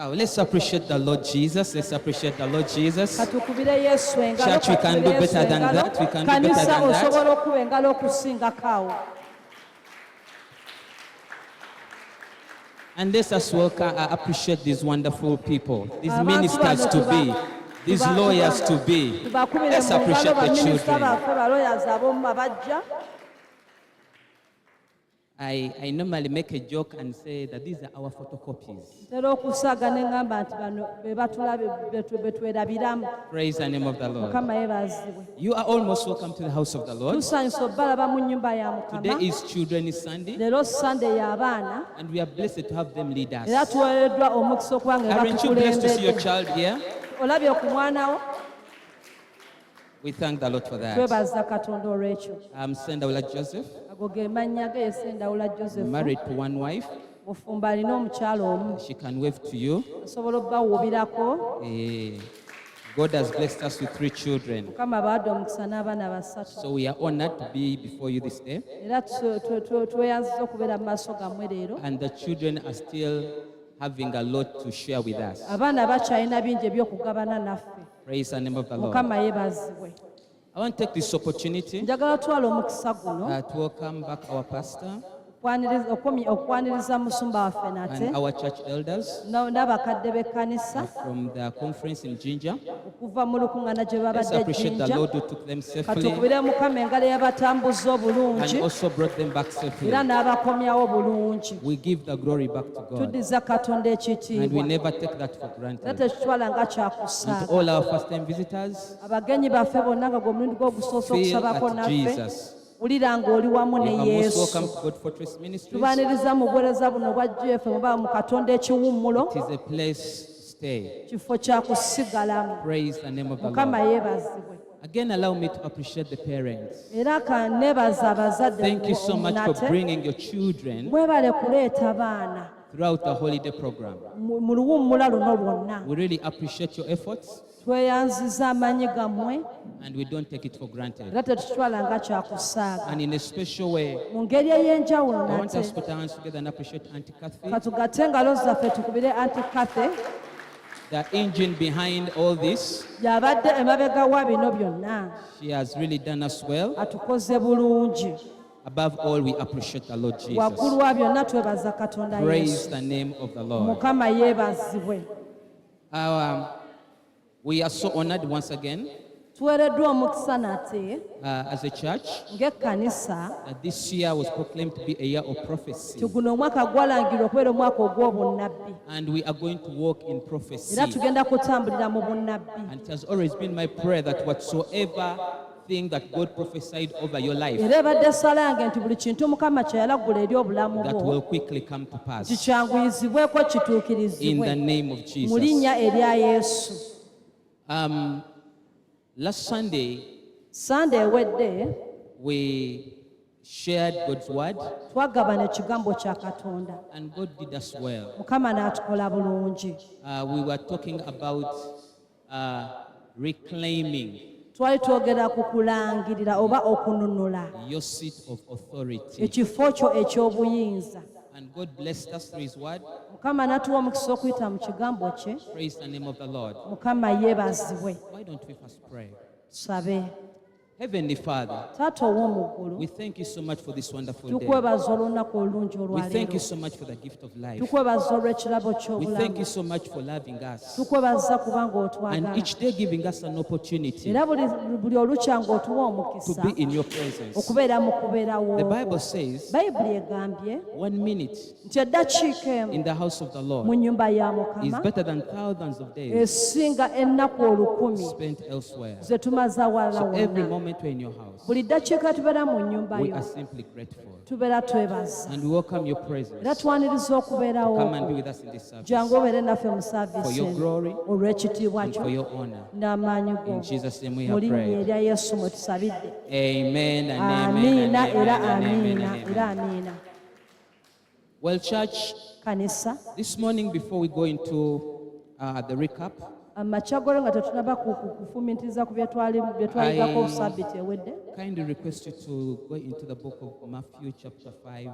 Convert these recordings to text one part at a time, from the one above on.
Oh, let's appreciate the Lord Jesus. Let's appreciate the Lord Jesus. Church, we we can do better than that. We can do better than that. And let's as well appreciate these wonderful people, these ministers to be, these lawyers to be. Let's appreciate the children. I normally make a joke and say that these are our photocopies. Praise the name of the Lord. You are almost welcome to the house of the Lord. Today is Children's Sunday. And we are blessed to have them lead us. Aren't you blessed to see your child here? We thank the Lord for that. I'm Ssendawula Joseph. Married to one wife. She can wave to you. God has blessed us with 3 children. So we are honored to be before you this day. And the children are still having a lot to share with us. Praise the name of the Lord. I want to take this opportunity to welcome back our pastor and our church elders from the conference in Jinja. Let's appreciate the Lord who took them safely and also brought them back safely. We give the glory back to God, and we never take that for granted. And to all our first-time visitors, feel at Jesus. You are most welcome to God Fortress Ministries. It is a place to stay. Praise the name of the Lord. Again, allow me to appreciate the parents. Thank you so much for bringing your children throughout the holiday program. We really appreciate your efforts. And we don't take it for granted. And in a special way, I want us to put our hands together and appreciate Auntie Kathy, the engine behind all this. She has really done us well. Above all, we appreciate the Lord Jesus. Praise the name of the Lord. We are so honored once again as a church that this year was proclaimed to be a year of prophecy. And we are going to walk in prophecy. And it has always been my prayer that whatsoever thing that God prophesied over your life, that will quickly come to pass. In the name of Jesus. Last Sunday, we shared God's word, and God did us well. We were talking about reclaiming your seat of authority. And God blessed us through His word. Praise the name of the Lord. Why don't we first pray? Heavenly Father, we thank you so much for this wonderful day. We thank you so much for the gift of life. We thank you so much for loving us and each day giving us an opportunity to be in your presence. The Bible says 1 minute in the house of the Lord is better than thousands of days spent elsewhere. So every moment we're in your house, we are simply grateful. And we welcome your presence. Come and be with us in this service. For your glory and for your honor. In Jesus' name we have prayed. Amen and amen and amen and amen. Well, church, this morning before we go into the recap, I kindly request you to go into the book of Matthew chapter 5.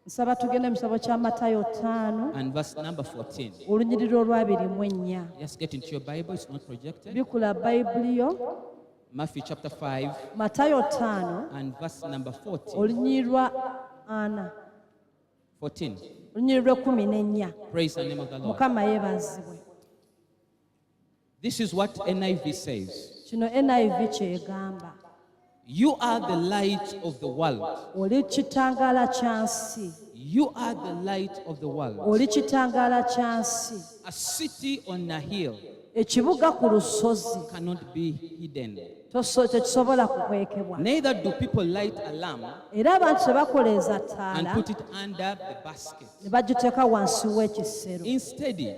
nsaba tugende mu kitabo kya Matayo 5 and verse number 14. olunyiriri olw'abiri Just get into your Bible, it's not projected. bikula bayibuli yo Matthew chapter 5 Matayo 5 and verse number 14. olunyiriri lwa 14. olunyiriri lw'14. Praise the name of the Lord. Mukama yeebazibwe. This is what NIV says. Kino NIV kyegamba. You are the light of the world. Oli kitangaala kya nsi. You are the light of the world. Oli kitangaala kya nsi. A city on a hill Ekibuga ku lusozi cannot be hidden. tekisobola kukwekebwa. Neither do people light a lamp Era abantu tebakoleeza and ttaala put it under the basket. ne bagiteeka wansi w'ekisero. Instead,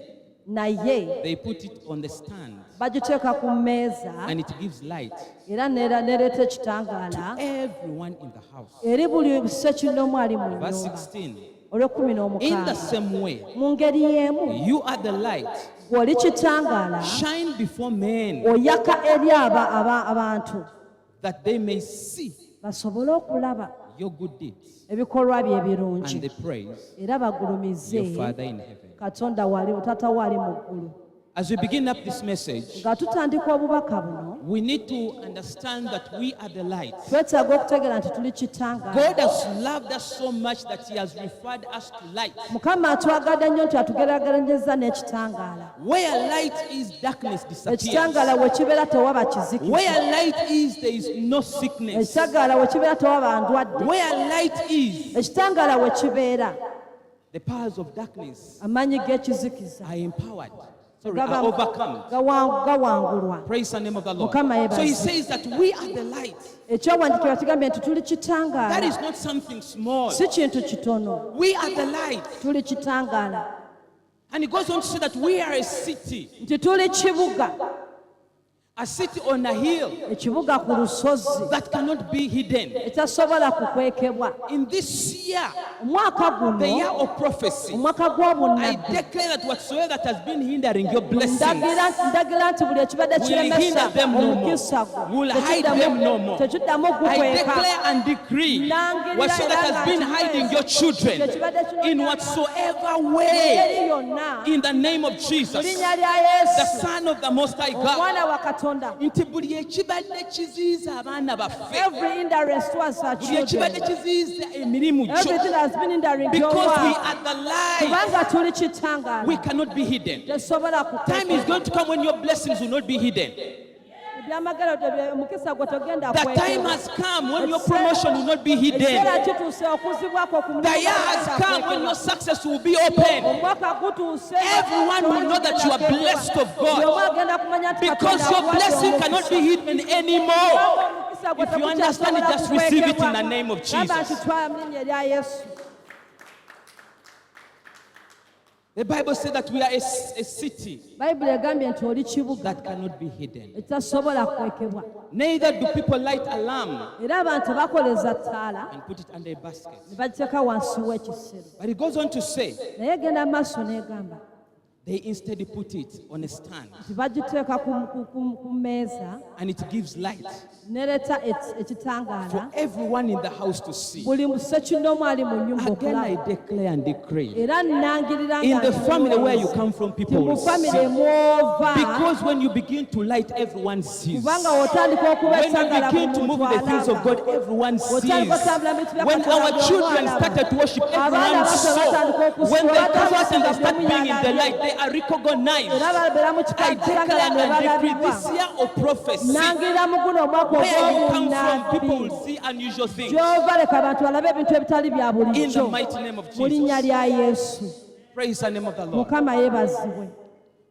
Naye they put it on the stand bagiteeka ku mmeeza and it gives light era nereeta ekitangaala everyone in the house. eri buli ssekinoomu ali mu Verse nnyumba. 16. Olw'ekumi In the n'omukaaga. same way, Mu ngeri y'emu you are the light. bw'oli kitangaala Shine before men oyaka eri abantu that they may see basobole okulaba your good deeds ebikolwa bye and ebirungi they praise era bagulumize your Father in heaven. Katonda wali taata wali mu ggulu. As we begin up this message, Nga tutandika obubaka buno we need to understand that we are the light. twetaaga okutegeera nti tuli kitangaala. God has loved us so much that He has referred us to light. Mukama atwagadde nnyo nti atugeraageranyeza n'ekitangaala. Where light is, darkness disappears. Ekitangaala we kibeera tewaba kizikiza. Where light is, there is no sickness. Ekitangaala we kibeera tewaba ndwadde. Where light is, Ekitangaala we kibeera the powers of darkness amaanyi g'ekizikiza are empowered. Are overcome. gawangulwa. Praise the name of the Lord. Mukama yeebazibwe. So He says that we are the light. Ekyowandiikibwa kigambye nti tuli That kitangaala. is not something small. Si kintu kitono. We are the light. Tuli kitangaala. And it goes on to say that we are a city. Nti tuli kibuga. A city on a hill Ekibuga ku lusozi that cannot be hidden. ekitasobola kukwekebwa. In this year, Omwaka the year guno of prophecy, omwaka I gw'obunnabbi declare that whatsoever that has been hindering your blessings, ndagira nti buli ekibadde we'll hinder kiremesa them no more. omukisa gwo We'll hide them no more. tekiddamu I okukweka. declare and decree whatsoever that has been hiding your children in whatsoever way, Engeri yonna in the name of mu Jesus, linnya lya the Yesu Son of the Most High God, omwana wa Katonda. nti buli ekibadde kiziyiza abaana baffe, Every hindrance towards our buli ekibadde children, kiziyiza emirimu gyo, everything has been hindering your because we work. are the light, Kubanga tuli we kitangaala cannot be hidden. tesobola Time is kukweka. going to come when your blessings will not be hidden. Ebyamagero omukisa gwe togenda The time has come when your promotion will not be hidden. ekiseera kituuse okuzibwako ku The year has come when your success will be open. omwaka gutuuse Everyone will know that you are blessed of God, because your blessing cannot be hidden anymore. If you understand it, just receive it in the name of Jesus. The Bible says that we are a city Bayibuli egambye nti oli kibuga that cannot be hidden. ekitasobola kwekebwa. Neither do people light a lamp Era abantu bakoleza ttaala and put it under a basket. ne bagiteeka wansi w'ekisero. But it goes on to say, Naye egenda mu maaso n'egamba they instead put it on a stand nti bagiteeka ku mmeeza and it gives light nereeta for ekitangaala everyone in the house to see. buli ssekinoomu ali mu nnyumba Again, I okulaba. declare and decree, Era nnangirira in the nga family where you come from, nti people mu will see. famire mw'ova Because when you begin to light, everyone sees. kubanga otandika okuba When you ekitangaala begin to buli move muntu in the things of alaba. God, everyone sees. Otandika otambula mu bintu bya When Katonda our buli children omu alaba. started to worship, Abaana everyone abato saw. batandika okusiba, When they come out and they batandika start being in the okubeera light, they are recognized. era babeera mu I declare kitangaala ne and decree balabibwa. this year of prophecy, Nangirira mu guno omwaka where you come from, people ogw'obunnabbi will see unusual things. gy'ova leka abantu balabe ebintu ebitali bya In the bulijjo mighty name of mu linnya Jesus. lya Yesu. Praise the name of the Lord. Mukama yeebazibwe.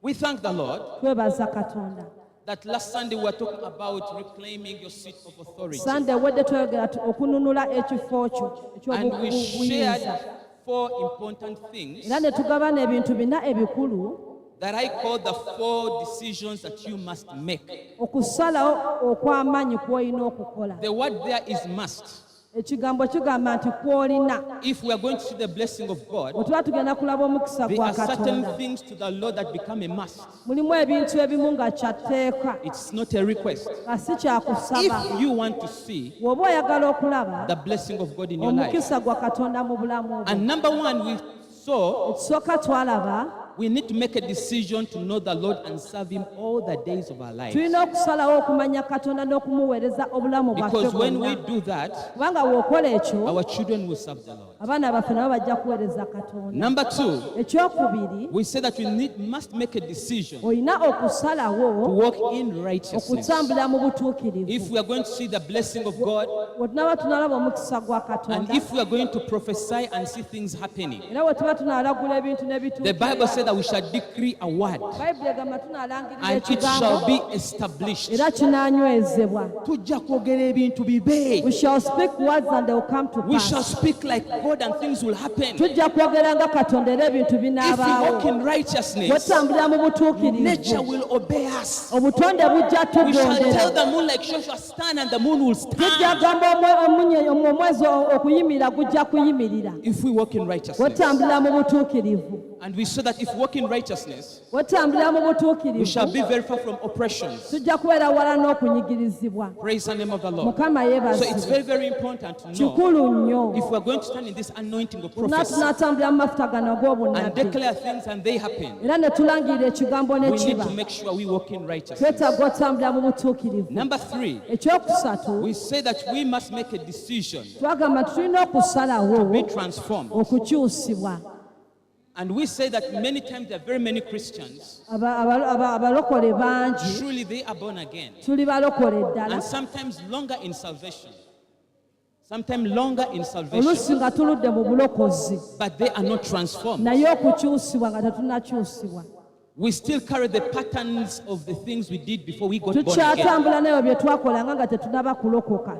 We thank the Lord Twebaza Katonda. that last Sunday we were talking about reclaiming your seat of authority. Sande wedde twayogera okununula ekifo kyo And we shared eky'obuyinza. 4 important things Era ne tugabana ebintu bina ebikulu that I call the 4 decisions that you must make. okusalawo okw'amaanyi kw'olina okukola. The word there is must. ekigambo kigamba nti kwolina If we are going to see the blessing of God, bwe tuba tugenda kulaba omukisa there gwa are certain Katonda things to the Lord that become a must. mulimu ebintu ebimu nga kyatteeka It's not a request. nga si kyakusaba If you want to see bw'oba oyagala okulaba the blessing of God in your life, omukisa gwa Katonda mu bulamu bwo and number one, we saw ekisooka twalaba we need to make a decision to know the Lord and serve Him all the days of our lives. tulina okusalawo okumanya Katonda n'okumuweereza obulamu bwaffe Because when we bwonna do that, kubanga bw'okola ekyo our children will serve the Lord. abaana baffe nabo bajja kuweereza Katonda. Number two, Ekyokubiri, we say that we must make a decision olina to okusalawo walk in righteousness. okutambula mu butuukirivu. If we are going to see the blessing of God, Bwe tunaba tunalaba omukisa gwa and Katonda if we are going to prophesy and see things happening, era bwe tuba tunaalagula ebintu the Bible n'ebituukirira, said that we shall decree a word Bayibuli egamba tunaalangirira and it shall ekigambo be established. era kinaanywezebwa. Tujja kwogera ebintu bibe. We shall speak words and they will come to We shall pass. speak like God and things will happen. Tujja kwogera nga Katonda era ebintu If we walk binaabaawo. in righteousness, Bwetutambulira mu nature butuukirivu will obey us. obutonde bujja We shall tell tugondera. the moon like Joshua, stand, and the moon will Tujja stand. gamba omwezi okuyimirira gujja kuyimirira. If we walk in righteousness, Bwetutambulira mu butuukirivu. and we saw that if we walk in righteousness, Bwetutambulira mu we shall butuukirivu be very far from oppressions. tujja kubeera wala n'okunyigirizibwa. Praise the name of the Lord. Mukama So it's yeebazibwe. very, very important to know Kikulu nnyo. if we are going to stand in this anointing of Tuna prophecy tunatambulira mu mafuta gano and ag'obunnabbi. declare things and they happen, Era ne tulangirira ekigambo we need n'ekiba. to make sure we walk in righteousness. Twetaaga otambulira mu butuukirivu. Number three, Ekyokusatu, we say that we must make a decision twagamba nti tulina okusalawo be transformed. okukyusibwa. And we say that many times there are very many Christians, Abalokole bangi truly they are born again, tuli balokole ddala. and sometimes longer in salvation. Sometimes longer in salvation, Oluusi nga tuludde mu bulokozi but they are not transformed. naye okukyusibwa nga tetunnakyusibwa. We still carry the patterns of the things we did before we got born again. Tukyatambula n'ebyo bye twakolanga nga tetunaba kulokoka.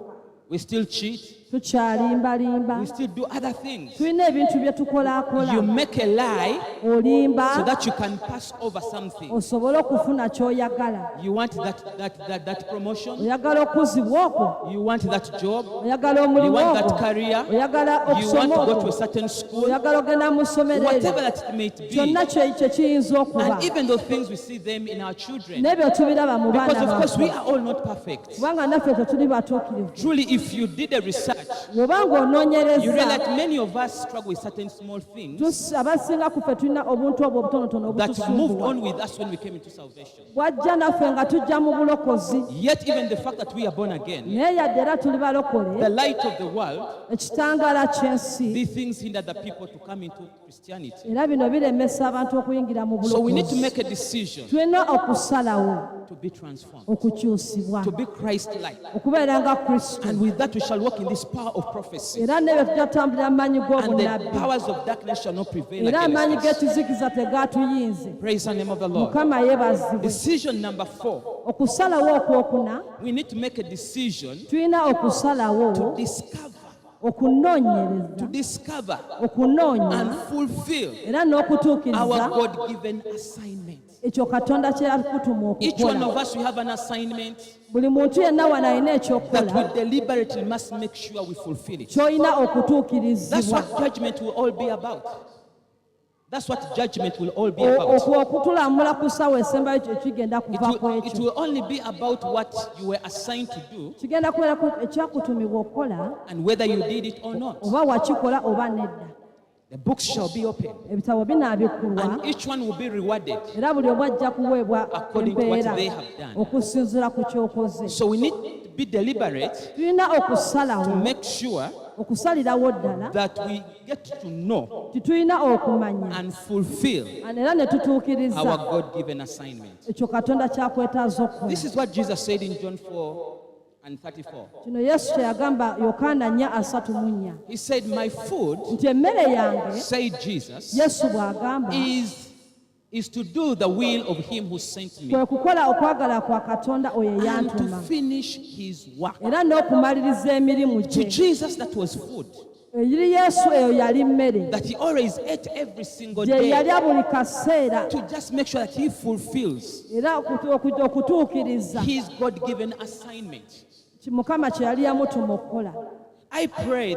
We still cheat. Tukyalimbalimba. We still do other things. Tulina ebintu bye You tukolaakola. make a lie Olimba so that you can pass over something. osobole okufuna ky'oyagala. You want that promotion. Oyagala okuzibwa okwo. You want that job. Oyagala You omulimu want ogwo. that career. Oyagala You want okusoma to go to okwo. a certain school. Oyagala ogenda mu ssomero Whatever eryo. that it may be. Kyonna kye kiyinza okuba. And even those things we see them in our children. N'ebyo tubiraba mu Because baana of course baffe. we are all not perfect. Kubanga naffe tetuli batuukirivu. Truly, if you did a research, Bw'oba you realize ng'onoonyereza, that many of us struggle with certain small things abasinga ku ffe tulina obuntu obwo obutonotono that moved obutusumbuwa. on with us when we came into salvation. Bw'ajja naffe nga tujja mu bulokozi. Yet even the fact that we are born again, Naye yadde era tuli balokole, the light of the world, ekitangaala ky'ensi, these things hinder the people to come into Christianity. era bino biremesa abantu okuyingira mu So we need to bulokozi. make a decision Tulina okusalawo to be transformed, okukyusibwa, to be Christ-like. okubeera nga Kristo. And with that we shall walk in this power of prophecy. Era n'ebyo tujatambulira mu maanyi And the g'obunnabbi. powers of darkness shall not prevail Era amaanyi against us. g'ekizikiza tegaatuyinze. Praise the name of the Lord. Mukama yeebazibwe. Decision number 4. Okusalawo okwokuna, We need to make a decision tulina okusalawo to discover, okunoonyereza, and okunoonya fulfill era our n'okutuukiriza God-given assignment. ekyo Katonda kye yakutuma Each one okukola. of us, we have an assignment Buli muntu yenna wano alina that ekyokukola we deliberately must make sure we fulfill it. ky'olina That's okutuukirizibwa. what judgment will all be about. That's what judgment will all be about. Okutulambula ku ssaawa esembayo kye kigenda It kuva ku will, it ekyo. will only be about what you were assigned to do Kigenda kubeera ku ekyakutumibwa okukola, and whether you did it or not. oba wakikola oba nedda. The books shall be open Ebitabo binaabikkulwa and each one will be rewarded. era buli omu ajja kuweebwa According to what empeera they have done. okusinziira ku ky'okoze. So we need to be deliberate Tulina to okusalawo, make sure okusalirawo ddala that we get to know titulina okumanya and fulfill era ne tutuukiriza our God-given assignment. ekyo Katonda kyakwetaaza okukola. This is what Jesus said in John 4:34. Kino Yesu kye yagamba Yokaana 4:34. He said, my food, Nti emmere yange, said Jesus, Yesu bw'agamba, is to do the will of him who sent me kwe kukola okwagala kwa Katonda oyo and to eyantuma, finish his work. era n'okumaliriza emirimu To gye. Jesus, that was food Eri Yesu eyo yali mmere that he always ate every single gye day yalya buli kaseera, to just make sure that he fulfills era okutuukiriza his God-given assignment. Mukama kye yali yamutuma okukola. I pray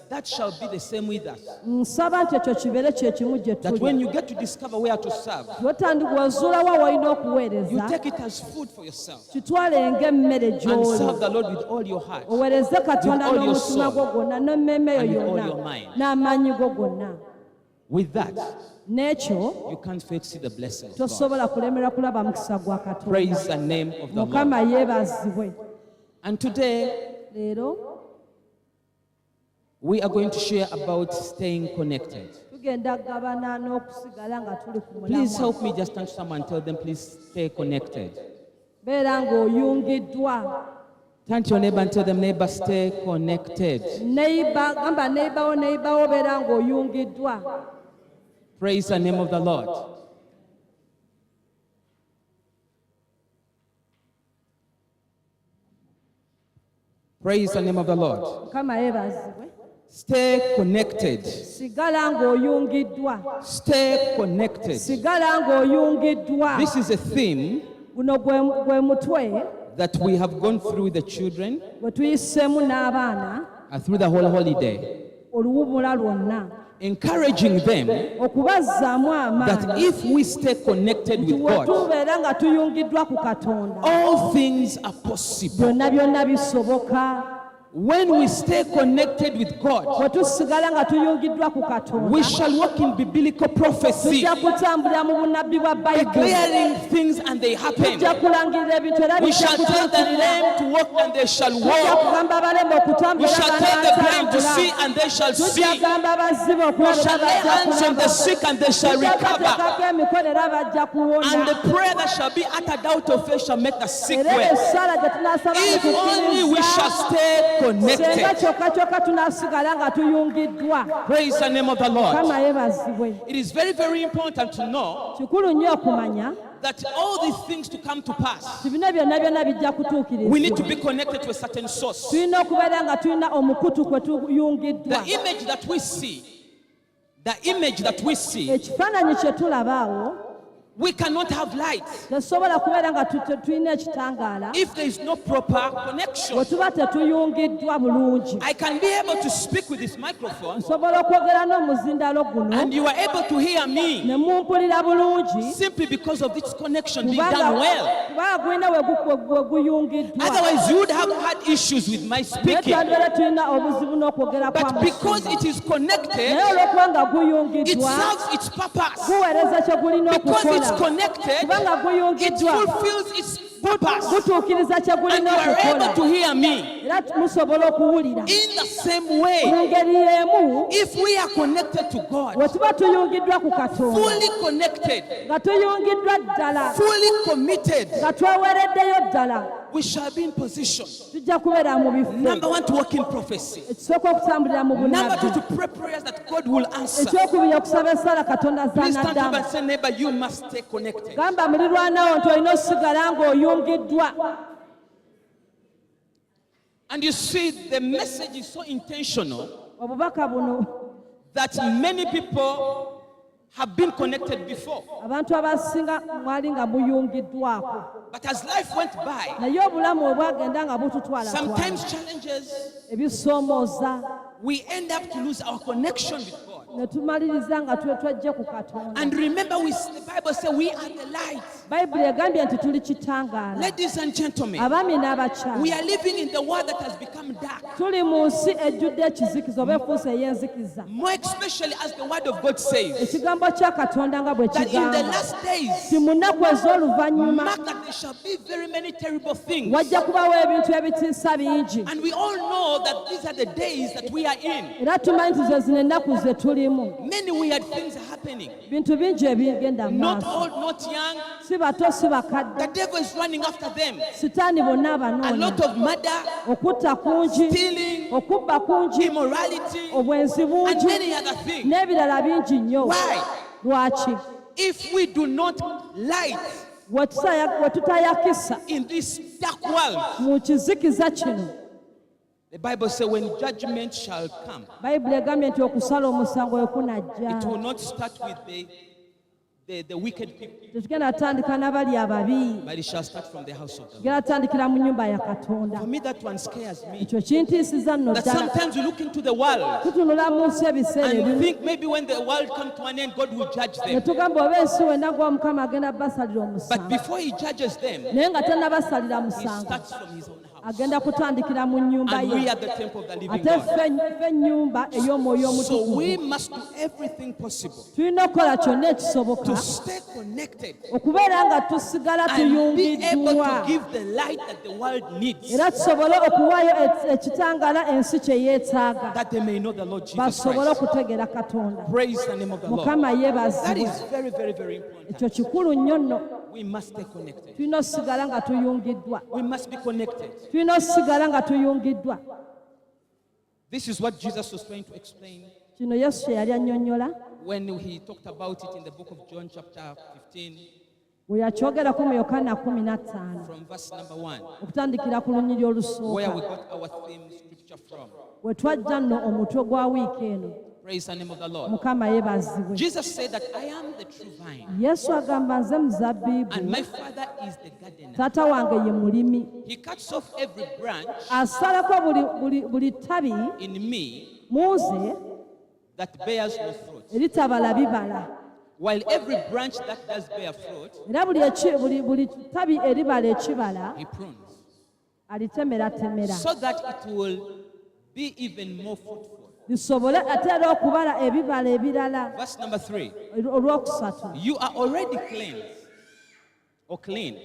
that shall be the same with us. nsaba nti ekyo kibeere kye kimu gye That when tuli you get to discover where to serve, wezuulawo walina you okuweereza take it as food for yourself kitwale ng'emmere and gy'oli serve the Lord with all your heart. oweereze katonda With all your n'omutima gwo soul gwonna n'emmeeme yo and with all yonna your mind. n'amaanyi go gonna With that, n'ekyo you can't fail to see the blessing of God. tosobola kulemerera kulaba mukisa gwa Praise katonda the name of the Lord. mukama yeebazibwe And today, leero we are going to share about staying connected. tugenda kugabana n'okusigala nga tuli ku Please mulamwa help me just turn to someone and tell them, please stay connected. beera ng'oyungiddwa Turn to your neighbor and tell them, neighbor, stay connected. gamba neighbor beera ng'oyungiddwa. Praise the name of the Lord. Praise the name of the Lord. Mukama yeebazibwe. Stay connected. Sigala ng'oyungiddwa. Stay connected. Sigala ng'oyungiddwa. This is a theme Guno gwe mutwe that we have gone through with the children gwe tuyiseemu n'abaana through the whole holiday, oluwumula lwonna. encouraging them Okubazzaamu that amaanyi if we stay connected with we God, tubeera nga tuyungiddwa ku Katonda all things are possible. byonna bisoboka. When we stay connected with God, Bwe tusigala nga tuyungiddwa ku Katonda we shall walk in biblical prophecy, tujja kutambulira mu bunnabbi bwa Bayibuli. declaring things and they happen. Tujja kulangirira ebintu era We bijja shall tell the kutuukirira. lame to walk and they shall Tujja walk. kugamba abalembe We okutambula shall tell the blind to see batambula. and they shall see. Tujja kugamba abazibe We okulaba shall lay bajja hands on the kulaba. sick and they shall Tujja recover. bateekako emikono era bajja And the kuwona. prayer that shall be uttered out of faith shall make the sick Era well. essala gye tunaasaba If only we shall mutukkiriza. stay Senga connected. kyokka tunaasigala nga tuyungiddwa. Praise the name of the Lord. Mukama yeebazibwe. It is very, very important to know Kikulu nnyo okumanya that all these things to come to pass, ti bino byonna bijja we need to kutuukirizibwa. be connected to a certain source. Tulina okubeera nga tulina omukutu kwe tuyungiddwa. The image that we see, Ekifaananyi kye tulaba awo we cannot have light tetusobola kubeera nga tulina ekitangaala if there is no proper connection. bwe tuba tetuyungiddwa bulungi. I can be able to speak with this microphone Nsobola okwogera n'omuzindaalo guno and you are able to hear me ne mumpulira bulungi simply because of this connection being kubanga done well. gulina we guyungiddwa. Otherwise, you would have had issues with my Naye speaking. twandibeera tulina obuzibu n'okwogera But because it is connected, naye olw'okuba nga it guyungiddwa serves its purpose. guweereza kye gulina Because okukola. it's connected, Kubanga it guyungiddwa fulfills its purpose. gutuukiriza kye And gulina you are able okukola. to hear me. Era musobola okuwulira. In the same way, Mu ngeri y'emu if we are connected to God, bwe tuba tuyungiddwa ku Katonda fully connected, nga tuyungiddwa ddala fully committed, nga tweweereddeyo ddala we shall be in position. tujja kubeera mu bifo. Number one, to walk in prophecy. Ekisooka okutambulira mu Number two, bunnabbi. to pray prayers that God will answer. Ekyokubiri okusaba essala Katonda Please stand up z'anaddamu. and say, neighbor, you must stay connected. Gamba mulirwanawo nti olina osigala ng'oyungiddwa. And you see, the message is so intentional Obubaka buno that many people have been connected before. abantu abasinga mwali nga muyungiddwako. But as life went by, Naye obulamu bwe bwagenda nga bututwala sometimes challenges, ebisoomooza we end up to lose our connection with God. ne tumaliriza nga twajje ku Katonda. And remember, the Bible says we are the light. Bayibuli egambye nti tuli kitangaala. Ladies and gentlemen, Abaami n'abakyala. we are living in the world that has become dark. Tuli mu nsi ejjudde ekizikiza oba efuuse ey'enzikiza. More especially as the word of God says, Ekigambo kya Katonda nga bwe that in the kigamba last days, ti mu nnaku ez'oluvannyuma mark that there shall be very many terrible things. wajja kubawo ebintu ebitiisa bingi. And we all know that these are the days that we are in. Era tumanyi nti ze zino ennaku ze tulimu. Many weird things are happening. Bintu bingi ebigenda mu Not maaso. old, not young. Si bato si bakadde. The devil is running after them. Sitaani bonna A abanoonya. lot of murder, Okutta kungi, stealing, okubba kungi, immorality, obwenzi and bungi many other things. n'ebirala bingi nnyo. Why? Lwaki? If we do not light Bwe tutayakisa in this dark world, mu kizikiza kino, the Bible says when judgment shall come, Bayibuli egambye nti okusala omusango we kunajja. it will not start with the the wicked people, tetugenda tandika n'abali ababi, but it shall start from the house of the Lord. tugenda tandikira mu nnyumba ya Katonda. For me, that one scares me. Ekyo kintiisiza nno That ddala. sometimes we look into the world Tutunula mu nsi ebiseera and ebimu think maybe when the world comes to an end, God will judge ne them. tugamba oba ensi wenna gwa Mukama agenda basalira But omusango. before He judges them, Naye nga tannabasalira He musango, starts from His own house. agenda kutandikira mu nnyumba And we ye. are the temple of the living Ate God. ffe nnyumba ey'omwoyo So we omutukuvu. must do everything possible Tulina okukola kyonna ekisoboka to stay connected okubeera nga tusigala and be able to tuyungiddwa give the light that the world needs, era tusobole okuwaayo ekitangala ensi kye yeetaaga that they may know the Lord Jesus basobole Christ. okutegeera Katonda. Praise the name of the Lord. Mukama That yeebazibwe. is very, very, very important. Ekyo kikulu nnyo nno. We must stay connected. Tulina okusigala nga tuyungiddwa. We must be connected. Tulina okusigala nga tuyungiddwa. This is what Jesus was trying to explain Kino Yesu kye yali annyonnyola when He talked about it in the book of John chapter 15 bwe yakyogerako mu Yokaana 15 from verse number 1, okutandikira ku lunyiri where we olusooka got our theme scripture from. we twajja nno omutwe gwa wiiki eno. Praise the name of the Lord. Mukama yeebazibwe. Jesus said that I am the true vine Yesu agamba nze muzabbiibu, and my Father is the gardener. taata wange ye mulimi. He cuts off every branch Asalako buli ttabi in me mu nze that bears no fruit, eritabala bibala, while every branch that does bear fruit, era buli ttabi eribala ekibala He prunes, alitemeratemera so that it will be even more fruitful. lisobole ate era okubala ebibala ebirala. Verse number 3. Olwokusatu, You are already cleansed or clean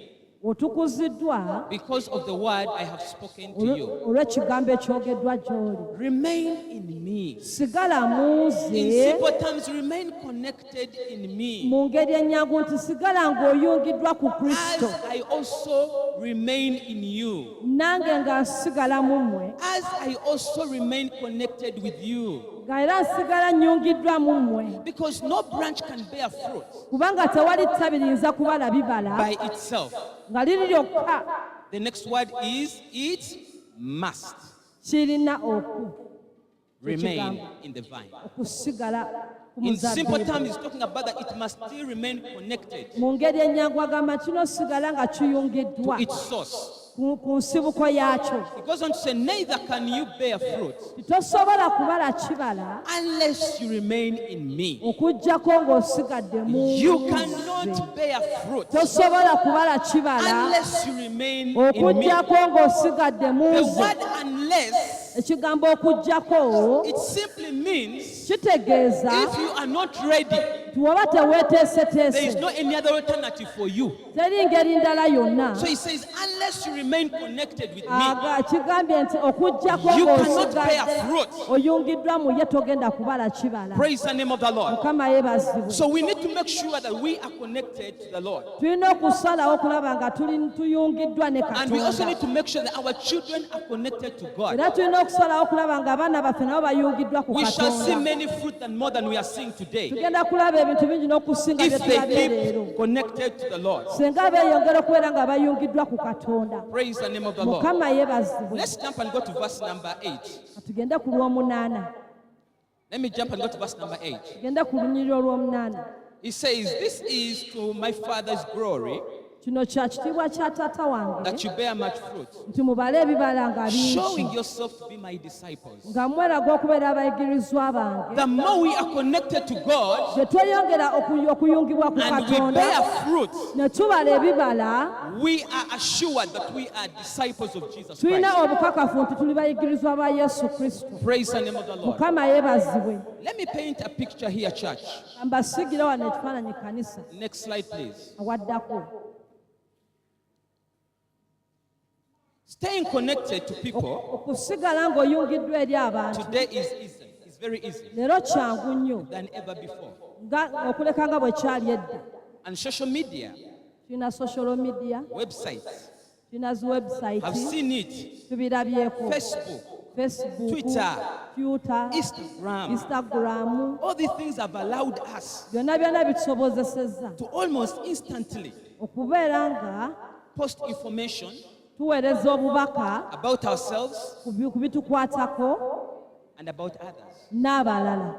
otukuziddwa because of the word I have spoken to you. olw'ekigambo ekyogeddwa gy'oli. Remain in me. Sigala mu In nze, simple terms, remain connected in me, mu ngeri ennyangu nti sigala ng'oyungiddwa ku Kristo, as I also remain in you, nange nga nsigala mu mmwe, as I also remain connected with you. nga era nsigala nnyungiddwa mu mmwe. Because no branch can bear fruit Kubanga tewali ttabi liyinza kubala bibala by itself. nga liri lyokka, The next word is it must kirina remain in the vine. okusigala ku In simple muzabbiibu. terms, he's talking about that it must still remain connected Mu ngeri ennyangu agamba kino sigala nga to kiyungiddwa its source. ku nsibuko yaakyo. He goes on to say, neither can you bear fruit Tosobola kubala kibala unless you remain in me. okuggyako ng'osigadde mu You nze. cannot bear fruit Tosobola kubala kibala unless you remain in me. okuggyako ng'osigadde mu The nze. word unless, Ekigambo okuggyako it simply means kitegeeza if you are not ready, nti woba there is teweeteeseteese, no any other alternative for you. teri ngeri ndala yonna. So he says, unless you remain connected with me, Kigambye nti okuggyako you cannot bear ng'osigadde fruit. oyungiddwa mu ye togenda kubala kibala. Praise the name of the Lord. Mukama yeebazibwe. So we need to make sure that we are connected to the Lord. Tulina okusalawo okulaba nga tuyungiddwa ne And we also Katonda. need to make sure that our children are connected to God. Era tulina okusalawo okulaba nga abaana baffe nabo bayungiddwa ku We shall see Katonda. many fruit and more than we are seeing today Tugenda kulaba ebintu bingi n'okusinga bye if they tulabye leero. keep connected to the Lord. Singa beeyongera okubeera nga bayungiddwa ku Katonda. Praise the name of the Lord. Mukama yeebazibwe. Let's jump and go to verse number 8. Tugende ku lw'omunaana. Let me jump and go to verse number 8. Tugende ku lunyiri olw'omunaana. He says, this is to my Father's glory Kino kya kitiibwa kya taata wange that you bear much fruit, nti mubale ebibala nga showing bingi, yourself to be my disciples. nga mweraga okubeera abayigirizwa bange. The more we are connected to God Bwe tweyongera okuyungibwa ku and we Katonda bear fruit, ne tubala ebibala, we are assured that we are disciples of Jesus tulina Christ. obukakafu nti tuli bayigirizwa ba Yesu Kristo. Praise the name of the Lord. Mukama yeebazibwe. Let me paint a picture here, church. Mbasigire wano ekifaananyi kanisa Next slide, please. awaddako. Staying connected to people Okusigala ng'oyungiddwa eri abantu today is easy. It's very easy leero kyangu nnyo than ever before. okuleka nga bwe kyali edda. And social media, Tulina social media, websites, tulina zi have website, seen it. tubirabyeko. Facebook, Facebook, Twitter, Twitter, Instagram, all these things have allowed us byonna byonna bitusobozesezza to almost instantly okubeera nga post information tuweereza obubaka about ourselves ku bitukwatako and about others. n'abalala.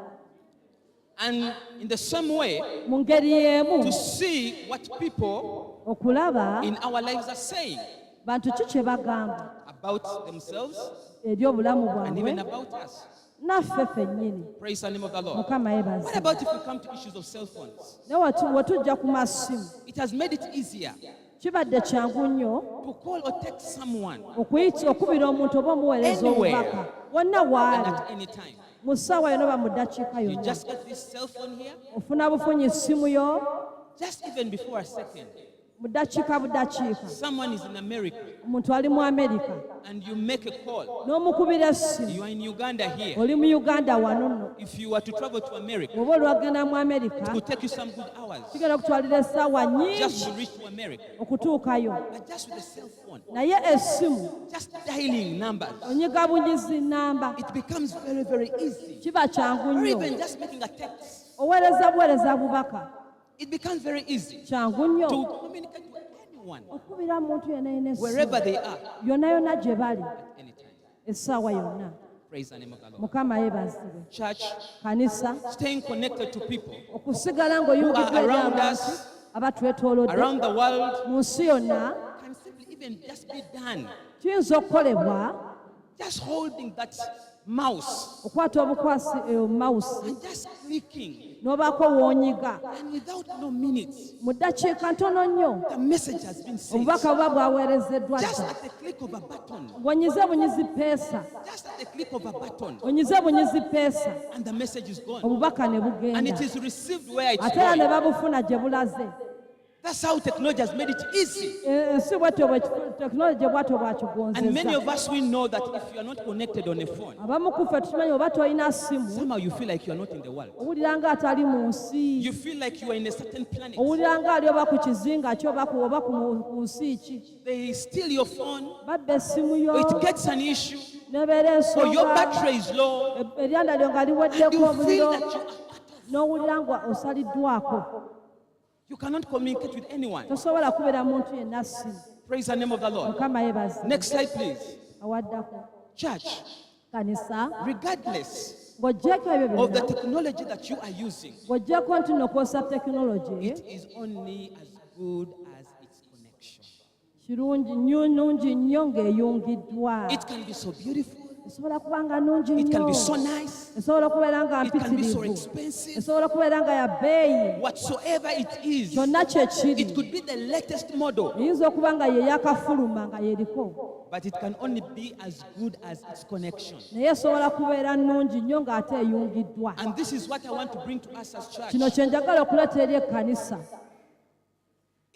And in the same way, mu ngeri y'emu to see what people okulaba in our lives are saying bantu ki kye bagamba about themselves eri obulamu and even bwabwe about us. naffe ffennyini. Praise the name of the Lord. Mukama What yeebazibwe. about if we come to issues of cell phones? Naye we tujja ku masimu It has made it easier kibadde kyangu nnyo to call or text someone okubira omuntu oba omuweereza Anywhere. obubaka wonna and waali at any time. mu ssaawa yonna oba mu ddakiika You yonna. just get this cell phone here, Ofuna bufunyi essimu yo just even before a second. mu ddakiika buddakiika. Someone is in America Omuntu ali mu Amerika and you make a call. n'omukubira essimu. You are in Uganda here. Oli mu Uganda wano nno. If you were to travel to America, Oba olwagenda mu Amerika it would take you some good hours kigenda okutwalira essaawa just nnyingi to reach to America. okutuukayo. But just with a cell phone, Naye essimu just dialing numbers, onyiga bunyizi nnamba it becomes very, very easy. kiba kyangu Or nnyo. even just making a text, Oweereza buweereza bubaka it becomes very easy kyangu nnyo to communicate with anyone, okubira muntu yenna yenna wherever essimu they are, yonna yonna gye bali at any time. essaawa yonna. Praise the name of the Lord. Mukama yeebazibwe. Church, Kanisa staying connected to people okusigala ng'oyungiddwa eri around abantu us, abatwetoolodde around the world, mu nsi yonna can simply even just be done. kiyinza okukolebwa Just holding that mouse okwata obukwasi mawusi and just clicking, n'obaako w'onyiga and without no minutes, mu ddakiika ntono nnyo the message has been sent. obubaka buba bwaweerezeddwa Just dda. at the click of a button, bw'onyize bunyizi peesa just at the click of a button, onyize bunyizi peesa and the message is gone. obubaka ne And bugenda it is received where it's ate era ne going. babufuna gye bulaze. That's how technology has made it easy. Ensi bw'etyo tekinologi bw'atyo And many bwakigonzezza. of us, we know that if you are not connected on a phone, Abamu ku ffe tukimanyi oba tolina simu somehow you feel like you are not in the world. owulira nga atali mu nsi. You feel like you are in a certain planet. Owulira nga ali oba ku kizinga ki oba ku nsi ki. They steal your phone, Babba essimu yo or it gets an issue, nebeera or your ensonga battery is low, eryanda lyo nga and liweddeko you feel omuliro that you are cut off. n'owulira nga osaliddwako. You cannot communicate with anyone. Tosobola kubeera muntu yenna simu. Praise the name of the Lord. Mukama yeebaze. Next slide, please. Awaddako. Church, Kanisa regardless ng'oggyeko ebyo of the byonna technology that you are using, ng'oggyeko nti n'okozesa tekinologi it is only as good as its connection. kirungi nnyo nnungi nnyo ng'eyungiddwa. It can be so beautiful. Esobola kuba nga nnungi It can nnyo. be so nice. Esobola kubeera nga It can be so mpitirivu. expensive. Esobola kubeera nga ya bbeeyi. Whatsoever it is, Kyonna kye kiri. it could be the latest model, Eyinza okuba nga ye yakafuluma nga yeriko. but it can only be as good as its connection. Naye esobola kubeera nnungi nnyo ng'ate eyungiddwa. And this is what I want to bring to us as church. Kino kye njagala okuleeta eri ekkanisa.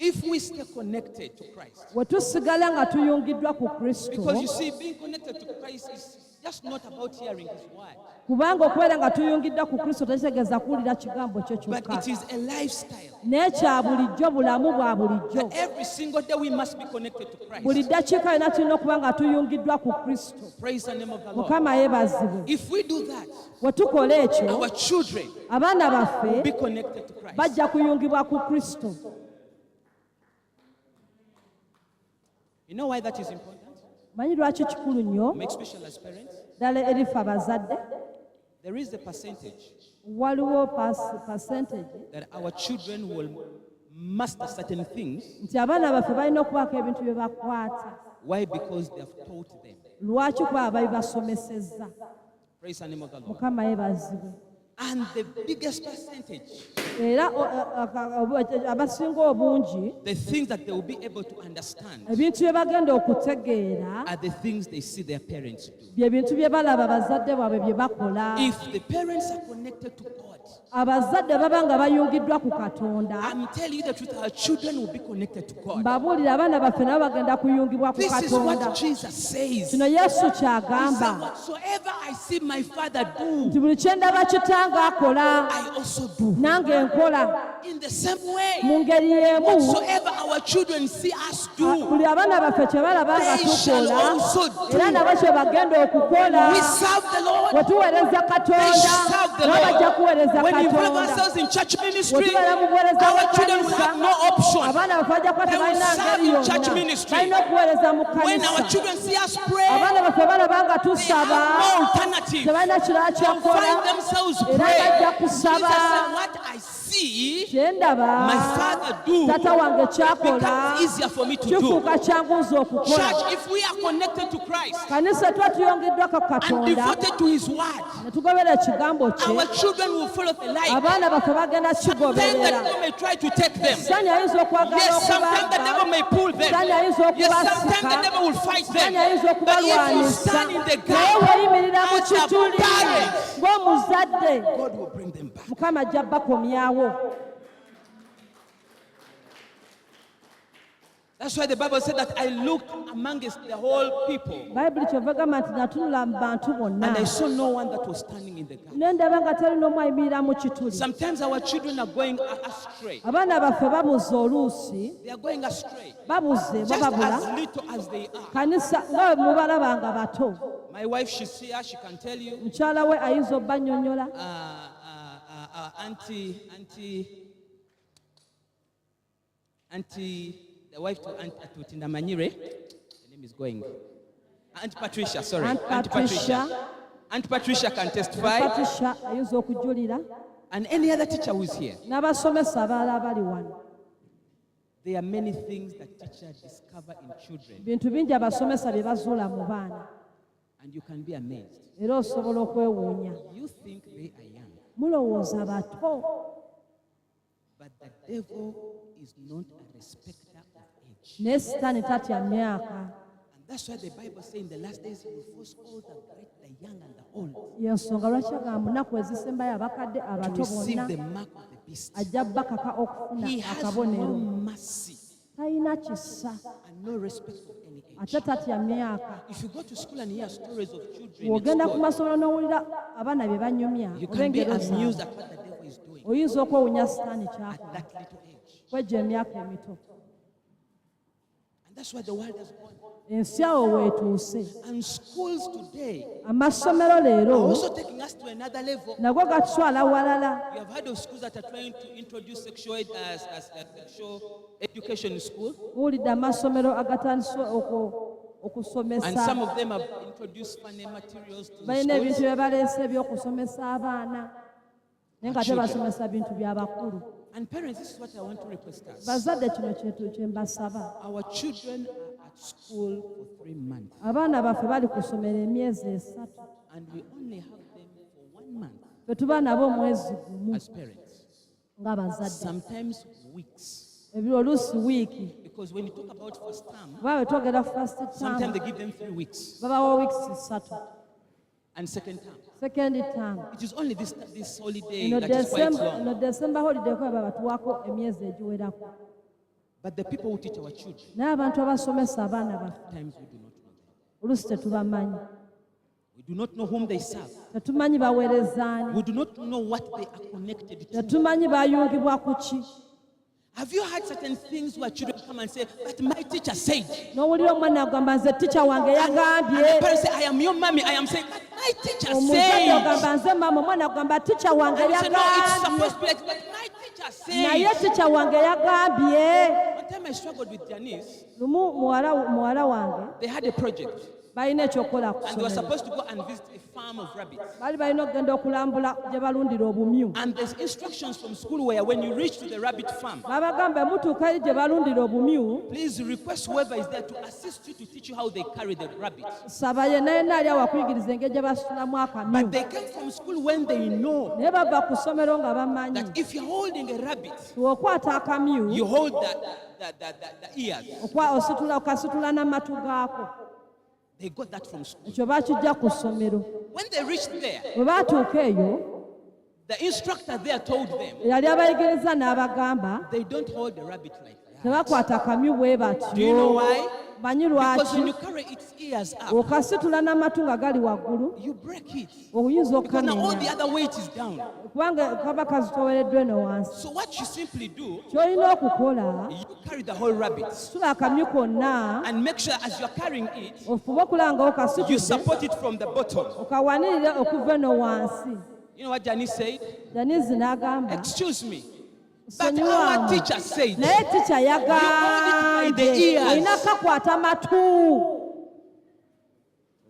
If we stay connected to Christ, Bwe tusigala nga tuyungiddwa ku Kristo, because you see, being connected to Christ is just not about hearing His word, kubanga okubeera nga tuyungiddwa ku Kristo tekitegeeza kuwulira kigambo kye but kyokka. it is a lifestyle. Naye kya bulijjo, bulamu bwa bulijjo. That every single day we must be connected to Buli Christ. ddakiika yonna tulina okuba nga tuyungiddwa ku Kristo. Praise the name of the Lord. Mukama yeebazibwe. If we do that, Bwe tukola ekyo, our children abaana will be baffe connected to Christ. bajja kuyungibwa ku Kristo. You know why that is important? Manyi lwaki kikulu nnyo Make special as parents. ddala erife abazadde. There is a percentage Waliwo percentage that our children will master certain things. nti abaana baffe balina okubaako ebintu bye bakwata. Why? Because they have taught them. Lwaki kuba babibasomesezza. Praise the name of the Lord. Mukama yeebazibwe. And the biggest percentage, Era abasinga obungi the things that they will be able to understand, ebintu bye bagenda okutegeera are the things they see their parents do. bye bintu bye balaba abazadde baabwe bye bakola. If the parents are connected to God, Abazadde baba nga bayungiddwa ku Katonda, I'm telling you the truth, our children will be connected to God. mbabuulira abaana baffe nabo bagenda kuyungibwa ku This is Katonda. what Jesus says. Kino Yesu He said, ky'agamba whatsoever I see my Father nti do, buli kye ndaba kitanga akola I also do. nange nkola. In the same way, Mu ngeri y'emu whatsoever our children see us do, buli abaana baffe kye balaba nga they shall tukola also do. era nabo kye bagenda okukola. We serve the Lord. Bwe tuweereza They Katonda serve the nabo bajja Lord. kuweereza When involve ourselves in church ministry, our children will have no option. They will serve in church ministry. When our children see us pray, they have no alternative. They'll find themselves praying. Jesus said, what I see my Father do becomes easier for me to do. Church, if we are connected to Christ and devoted to His word, our children will follow the light. Sometimes the devil may try to take them. Yes, sometimes the devil may pull them. Yes, sometimes the devil will fight them. But if you stand in the gap as a parent, God will bring them back. That's why the Bible said that I looked amongst the whole people and I saw no one that was standing in the gap. Sometimes our children are going astray. They are going astray. Just as little as they are. My wife, she's here, she can tell you. Auntie, the wife to Auntie Tindamanyire, the name is going. Aunt Patricia, sorry. Aunt Patricia. Aunt Patricia can testify. And any other teacher who is here. There are many things that teachers discover in children. And you can be amazed. You think they are young. But the devil is not a respecter of age. And that's why the Bible says in the last days He will force all the great, the young and the old to receive the mark of the beast. He has no mercy and no respect for any age. If you go to school and hear stories of children in school, you can be amused at what the devil is doing at that little age. And that's why the world has gone. And schools today are also taking us to another level. You have heard of schools that are trying to introduce sexual education in school. And some of them have introduced funny materials to schools. And parents, this is what I want to request us. Our children are at school for 3 months. And we only have them for 1 month as parents. Sometimes weeks. Because when you talk about first term, sometimes they give them 3 weeks. And second term. It is only this holiday that is quite long. But the people who teach our children, times we do not know them. We do not know whom they serve. We do not know what they are connected to. Have you heard certain things where children come and say, but my teacher said? And the parents say, I am your mommy. I am saying, but my teacher said. And you say, no, it's supposed to be like, but my teacher said. One time I struggled with Janice. They had a project. And they were supposed to go and visit a farm of rabbits. And there's instructions from school where when you reach to the rabbit farm, please request whoever is there to assist you to teach you how they carry the rabbits. But they came from school when they know that if you're holding a rabbit, you hold the ears. They got that from school. When they reached there, the instructor there told them they don't hold the rabbit like that. Do you know why? Because when you carry its ears up, you break it. Because now all the other weight is down. So what you simply do, you carry the whole rabbit. And make sure as you're carrying it, you support it from the bottom. You know what Janice said? Janice n'agamba, excuse me, but "Sonyiwa our teacher said, naye tica You hold it by the ears." olina kakwata matu.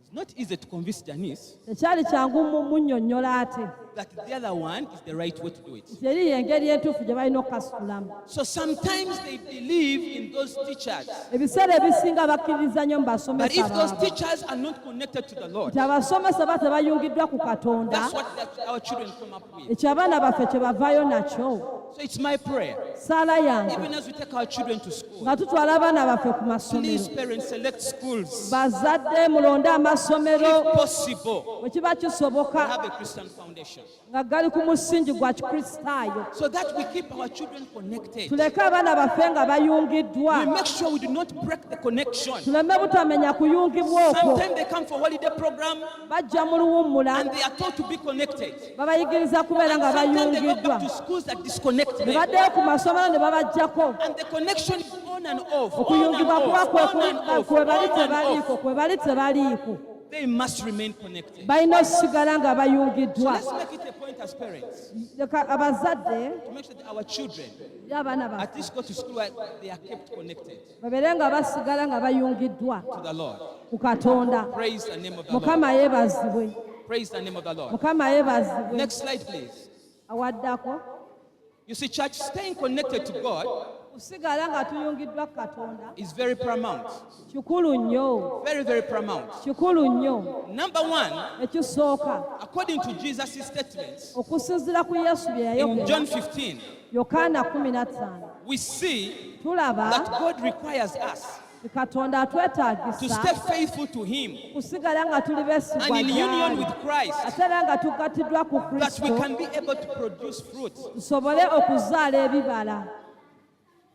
It's not easy to convince Janice Tekyali kyangu munnyonnyola ate that the other one is the right way to do it. nti eri y'engeri entuufu gye balina okukasitulamu. So sometimes they believe in those teachers, Ebiseera ebisinga bakkiririza nnyo mu but basomesa if those baabwe teachers are not connected to the Lord, nti abasomesa ba tebayungiddwa ku Katonda, that's what our children come up with. ekyo abaana baffe kye bavaayo nakyo. So it's my prayer, Saala yange even as we take our children to school, nga tutwala abaana baffe ku please masomero, parents select schools, bazadde mulonde amasomero if possible, bwe kiba that kisoboka have a Christian foundation, nga gali ku musingi gwa Kikristaayo, so that we keep our children connected. tuleke abaana baffe nga bayungiddwa, We make sure we do not break the connection. tuleme butamenya kuyungibwa okwo. Sometimes they come for holiday program Bajja mu luwummula and they are taught to be connected. babayigiriza kubeera nga Sometimes they go bayungiddwa, back to schools that disconnect ne them. baddeyo ku masomero ne babaggyako. And the connection is on and off, on and Okuyungibwa kuba off, on and off, kwe bali on and tebaliiko, off. kwe bali tebaliiko. They must remain connected. Balina osigala nga So bayungiddwa. let's make it a point as parents Leka abazadde to make sure that our children n'abaana at baffe least go to school where they are kept connected babeere nga basigala nga bayungiddwa to the Lord. ku Katonda. Praise the name of the Lord. Mukama yeebazibwe, Praise the name of the Lord. Mukama yeebazibwe. Next slide, please. Awaddako You see, church, staying connected to God kusigala nga tuyungiddwa ku Katonda is very paramount. kikulu nnyo, Very, very paramount. kikulu nnyo. Number one, Ekisooka, according to Jesus' statements okusinziira ku Yesu bye in John yayogera 15, Yokaana 15, we see tulaba that God requires us Katonda to atwetaagisa stay faithful to Him kusigala nga tuli and beesigwa in union gy'ali, with Christ, ate era nga tugattiddwa ku that we Kristo can be able to produce fruit. tusobole okuzaala ebibala.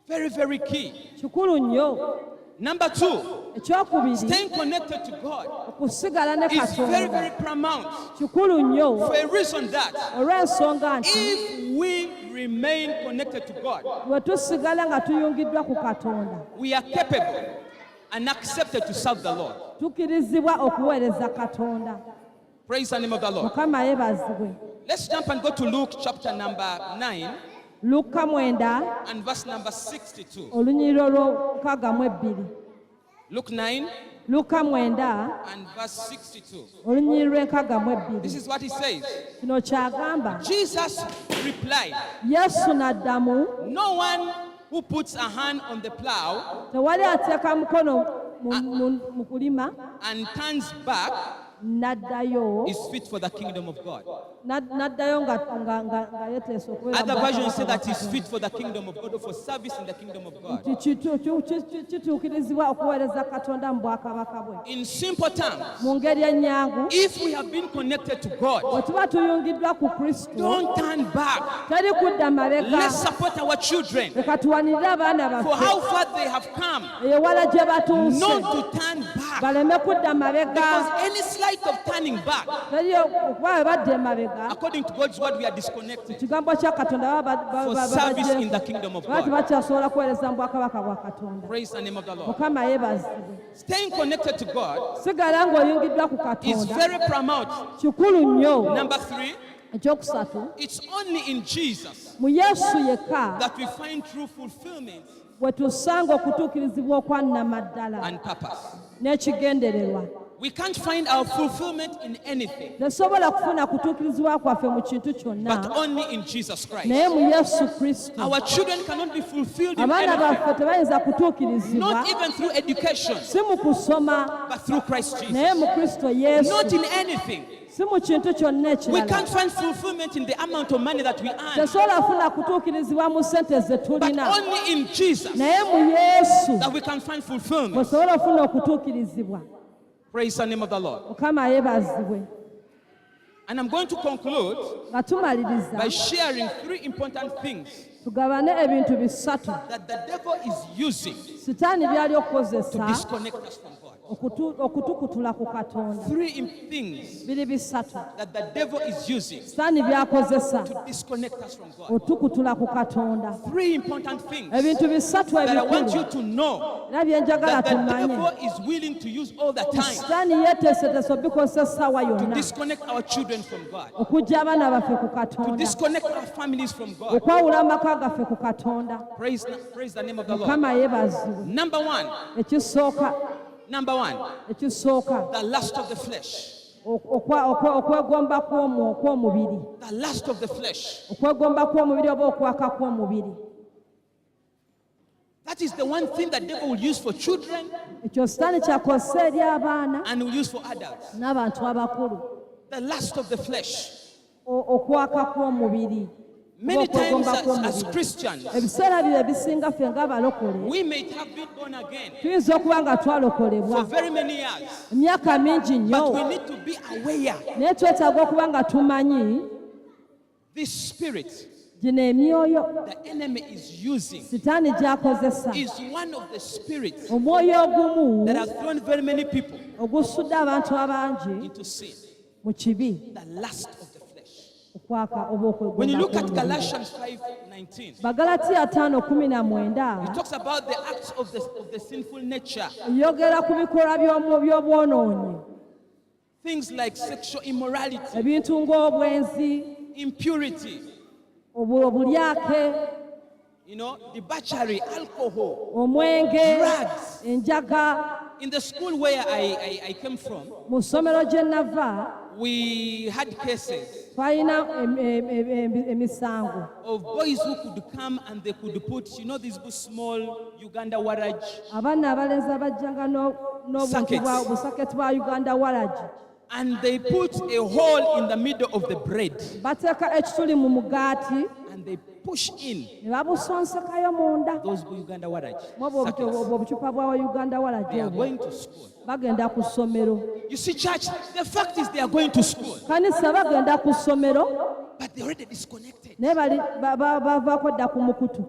Very, very key. Kikulu nnyo. Number two, Ekyokubiri, staying connected to God okusigala ne is very, Katonda very paramount kikulu nnyo for a reason that olw'ensonga nti if we remain connected to God, bwe tusigala nga tuyungiddwa ku Katonda we are capable and accepted to serve the Lord. tukkirizibwa okuweereza Katonda. Praise the name of the Lord. Mukama yeebazibwe. Let's jump and go to Luke chapter number 9 Luka 9 and verse number 62. olunyiriri olw'omukaaga Luke 9 Luka 9 and verse 62. olunyiriri lw'enkaaga This is what he says. kino kyagamba. Jesus replied, Yesu n'addamu, no one who puts a hand on the plow tewali ateeka mukono mu kulima and turns back n'addayo is fit for the kingdom of God. n'addayo nga yeteesa okubeera Other mu versions say Bwakabaka that bwa is Katonda. fit for the kingdom of God or for service in the kingdom of God. Kituukirizibwa okuweereza Katonda mu bwakabaka bwe. In simple terms, Mu ngeri ennyangu, if we have been connected to God, bwe tuba tuyungiddwa ku Kristo, don't turn back. teri kudda mabega. Let's support our children Leka tuwanirire abaana for baffe how far they have come, ewala gye batuuse, not to turn back. baleme kudda mabega. Because any slight of turning back, Teri okuba bwe badda emabega, according to God's word, we are disconnected ekigambo kya Katonda for service in the kingdom of baba God. tebakyasobola kuweereza mu bwakabaka bwa Katonda. Praise the name of the Lord. Mukama yeebazibwe. Staying connected to God Sigala ng'oyungiddwa ku is Katonda very paramount. kikulu nnyo. Number three, Ekyokusatu, it's only in Jesus mu Yesu yekka that we find true fulfillment bwe tusanga okutuukirizibwa okwannamaddala and purpose. n'ekigendererwa. We can't find our fulfillment in anything, Tesobola kufuna kutuukirizibwa kwaffe mu kintu kyonna, but only in Jesus Christ. naye mu Yesu Kristo. Our children cannot be fulfilled in Abaana anything, baffe tebayinza kutuukirizibwa not even through education, si mu kusoma, but through Christ Jesus. naye mu Kristo Yesu, Not in anything. si mu kintu kyonna We ekirala. can't find fulfillment in the amount of money that we earn, Tesobola kufuna kutuukirizibwa mu ssente ze but tulina, only in Jesus naye mu Yesu that we can find fulfillment. bwesobola okufuna okutuukirizibwa. Praise the name of the Lord. Mukama yeebazibwe. And I'm going to conclude Nga tumaliriza, by sharing three important things tugabane ebintu bisatu that the devil is using sitaani by'ali to okukozesa disconnect us from God. okutukutula ku Katonda. Three things Biri bisatu that the devil is using Sitaani by'akozesa to disconnect us from God. otukutula ku Katonda. Three important things Ebintu bisatu that I want you ebikulu to know era bye njagala that the tumanye. devil is willing to use all the time Sitaani yeeteeseteese obikozesa essaawa to yonna disconnect our children from God, okuggya abaana baffe ku to Katonda, disconnect our families from God. okwawula amaka gaffe ku Katonda. Praise the name of the Lord. Mukama yeebazibwe. Number one, Ekisooka, the lust of the flesh. okwegomba kw'omubiri. The lust of the flesh. Okwegomba kw'omubiri oba okwaka kw'omubiri. That is the one thing that devil will use for children Ekyo Sitaani kyakozesa eri abaana and will use for adults. n'abantu abakulu. The lust of the flesh. Okwaka kw'omubiri. Many times as Christians, Ebiseera bino ebisinga ffe ng'abalokole we may have been born again tuyinza okuba nga for twalokolebwa very many years, emyaka mingi but we nnyo, need to be aware naye twetaaga okuba nga tumanyi this spirit gino emyoyo the enemy is using Sitaani gy'akozesa, is one of the spirits omwoyo ogumu that has thrown very many people ogusudde abantu abangi into sin. mu kibi, The lust of the flesh. okwaka oba When you look at okwegomba. Galatians 5:19, Bagalatiya 5:19 it talks about the acts of the sinful nature. yogera ku bikolwa by'obwonoonyi, Things like sexual immorality, ebintu ng'obwenzi, impurity, obulyake, debauchery, alcohol, omwenge, drugs. enjaga. In the school where I came from, Mu ssomero gye nava we had cases twalina emisango of boys who could come and they could put, these small Uganda waraj, abaana abalenzi abajjanga n'obusaketi bwa Uganda waragi, and they put a hole in the middle of the bread bateeka ekituli mu mugaati and they push in ne babusonsekayo munda. those Uganda waraj. Obwo obucupa bwa Uganda waragi They are obwo going to school. bagenda ku ssomero. You see, church, the fact is they are going to school, Kanisa bagenda ku ssomero but they're already disconnected. naye bavaako dda ku mukutu.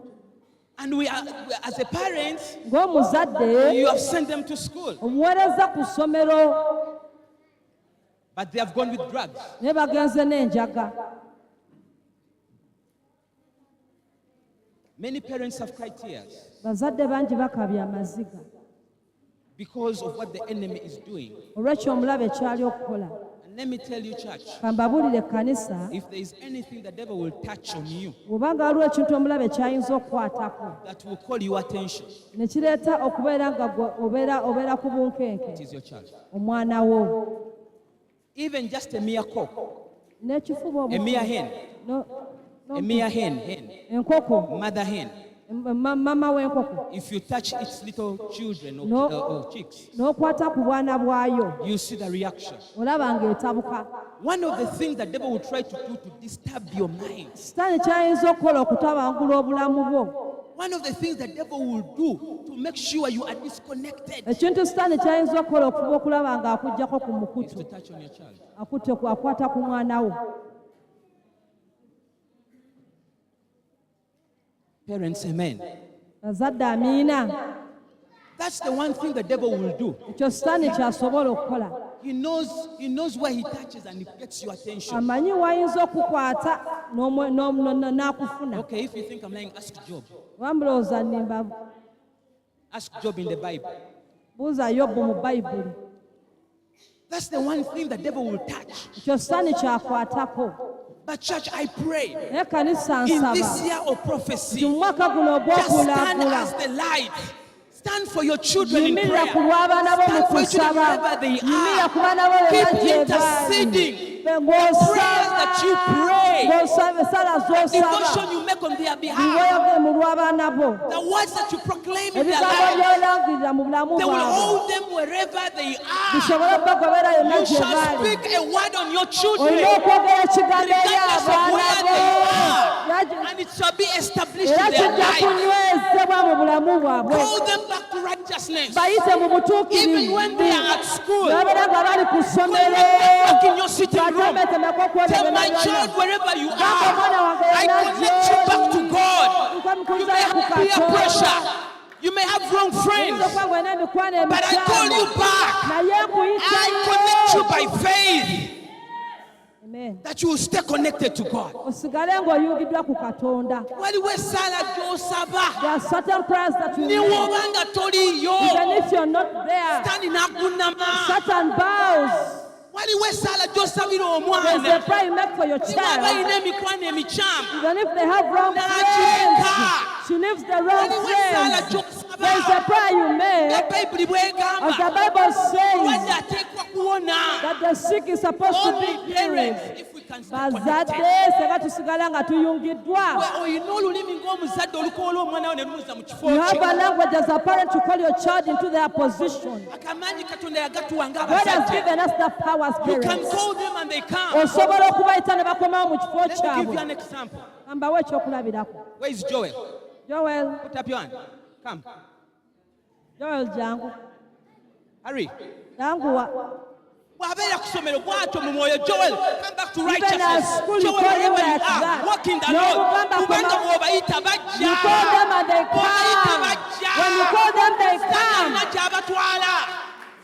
And we are, as a parent, Ng'omuzadde you have sent them to school, omuweereza ku ssomero but they have gone with drugs. naye bagenze n'enjaga. Many parents have cried tears Bazadde bangi bakabya amaziga because of what the enemy is doing. olw'ekyo omulabe kyali okukola. And let me tell you, church, Kambabuulire ekkanisa, if there is anything the devil will touch on you bw'obanga waliwo ekintu omulabe kyayinza okukwatako that will call your attention, ne kireeta okubeera nga gwe obeera ku bunkenke, it is your child. omwana wo. Even just a mere cock, N'ekifuba a mere hen, a mere hen, enkoko, mother hen. mama w'enkoko, If you touch its little children No. or chicks, n'okwata ku bwana bwayo you see the reaction. olaba ng'etabuka. One of the things the devil will try to do to disturb your mind, Sitaani kyayinza okukola okutabangula obulamu bwo, one of the things the devil will do to make sure you are disconnected, ekintu Sitaani kyayinza okukola okuba okulaba ng'akuggyako ku is mukutu, to touch on your child. akwata ku mwana wo. Parents, amen. Bazadde amiina. That's the one thing the devil will do. Ekyo Sitaani ky'asobola okukola. He knows where he touches and he gets your attention. Amanyi wayinza okukwata n'akufuna. Okay, if you think I'm lying, ask Job. Wambulooza nimba Ask Job in the Bible. buuza Yobu mu Bayibuli. That's the one thing the devil will touch. Ekyo Sitaani kyakwatako. But church, I pray, Naye kanisa in nsaba this year of nti prophecy, mu mwaka guno just stand ogw'okulaagula as the light. Stand for your children in yimirira ku prayer. lw'abaana bo mu Stand for your children kusaba, wherever they yimirira ku are. baana bo Keep bonna gye interceding. bali. The prayers that you pray, Sala z'osaba, devotion you make on their behalf, biweoge mu lw'abaana bo, the words that you proclaim in their ebigambo lives, by'olangirira mu bulamu they will bwabwe hold them wherever they are. bisobole okubagobera yonna You gye shall bali. speak a word on your children, Olina okwogera ekigambo eri regardless of abaana where bo, they are, and it shall be established era in their kijja life. kunywezebwa mu bulamu bwabwe. Call them back to righteousness. Bayite mu Even when they butuukirivu, are at school, n'abaana nga bali ku ssomero, back in your sitting room, batemetemeko tell my child wherever you are, I connect you back to God. You may have peer pressure. You may have wrong friends, but I call you back. I connect you by faith. Amen. That you will stay connected to God. There are certain prayers that you need. Even if you're not there, certain vows. There's a prayer you make for your child. Even if they have wrong friends, she leaves the wrong friends. There's a prayer you make. As the Bible says, that the sick is supposed to be healed. Bazadde sega tusigala nga tuyungiddwa. You have a language as a parent to call your child into their position. God has given us the power as You can parents. call them and they come. Osobola okubayita ne bakomawo mu kifo Let me give kyabwe. you an example. Ambawo ekyokulabirako. Where is Joel? Joel, Put up your hand. Come. Joel jangu. Hurry. Janguwa. Wabeera ku ssomero bw'atyo mu mwoyo. Joel, come back to Even at righteousness. school, you Joel, call them wherever you like are, that. walk in the No, Lord. Mugamba Kubanga Koma- bw'obayita bajja. You call them and they Bw'obayita come. bajja. When you call them, they Sitaani come. alina gy'abatwala.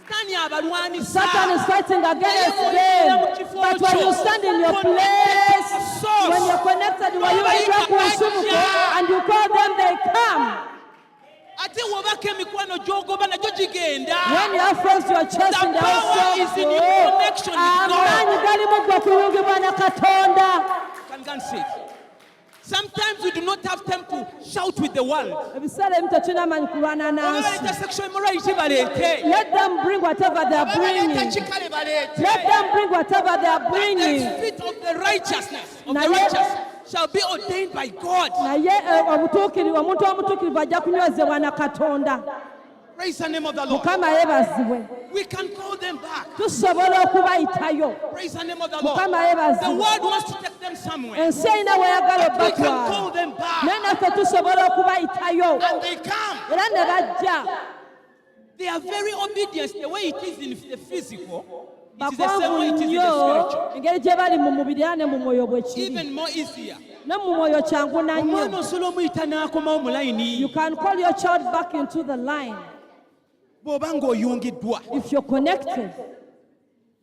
Sitaani abalwanisa. Satan is fighting against them. But when you stand in your place, when you're connected, when you are kusumuko, and you call them, they come. Ate wobaka emikwano gy'ogoba nagyo gigenda. When you have friends, you are chasing the power is in your connection with God. amaanyi gali mu gwe okuyungibwa ne Katonda. Can sit. Sometimes we do not have time to shout with the world. Ebiseera ebimu tetulina maanyi kulwana Baleeta nansi. sexual immorality baleete. Let them bring whatever they are Baleeta bringing. kikale baleete. Let them bring whatever they are The bringing. spirit of the righteousness of Na the ye- righteous shall be ordained by God. Naye obutuukirivu, omuntu omutuukirivu ajja kunywezebwa na Katonda. Praise the name of the Lord. Mukama yeebazibwe. We can call them back. Tusobola okubayitayo. Praise the name of the Lord. Mukama The yeebazibwe. world wants to take them somewhere. Ensi erina weeyagala We can obbatwala. call them back. Naye naffe tusobola okubayitayo. And they come. Era ne bajja. They are very obedient. The way it is in the physical, it is the same way it is Bakwangu in the nnyo spiritual. engeri gye bali mu mubiri era ne mu mwoyo bwe kiri. Even more easier. Ne mu mwoyo kyangu na Omwana nnyo. osobola omuyita n'akomawo mu layini. You can call your child back into the line Bw'oba ng'oyungiddwa. if you're connected.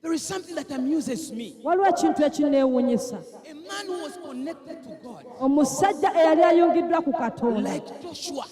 There is something that amuses me. Waliwo ekintu ekineewuunyisa. A man who was connected to God, Omusajja eyali ayungiddwa ku Katonda, like Joshua,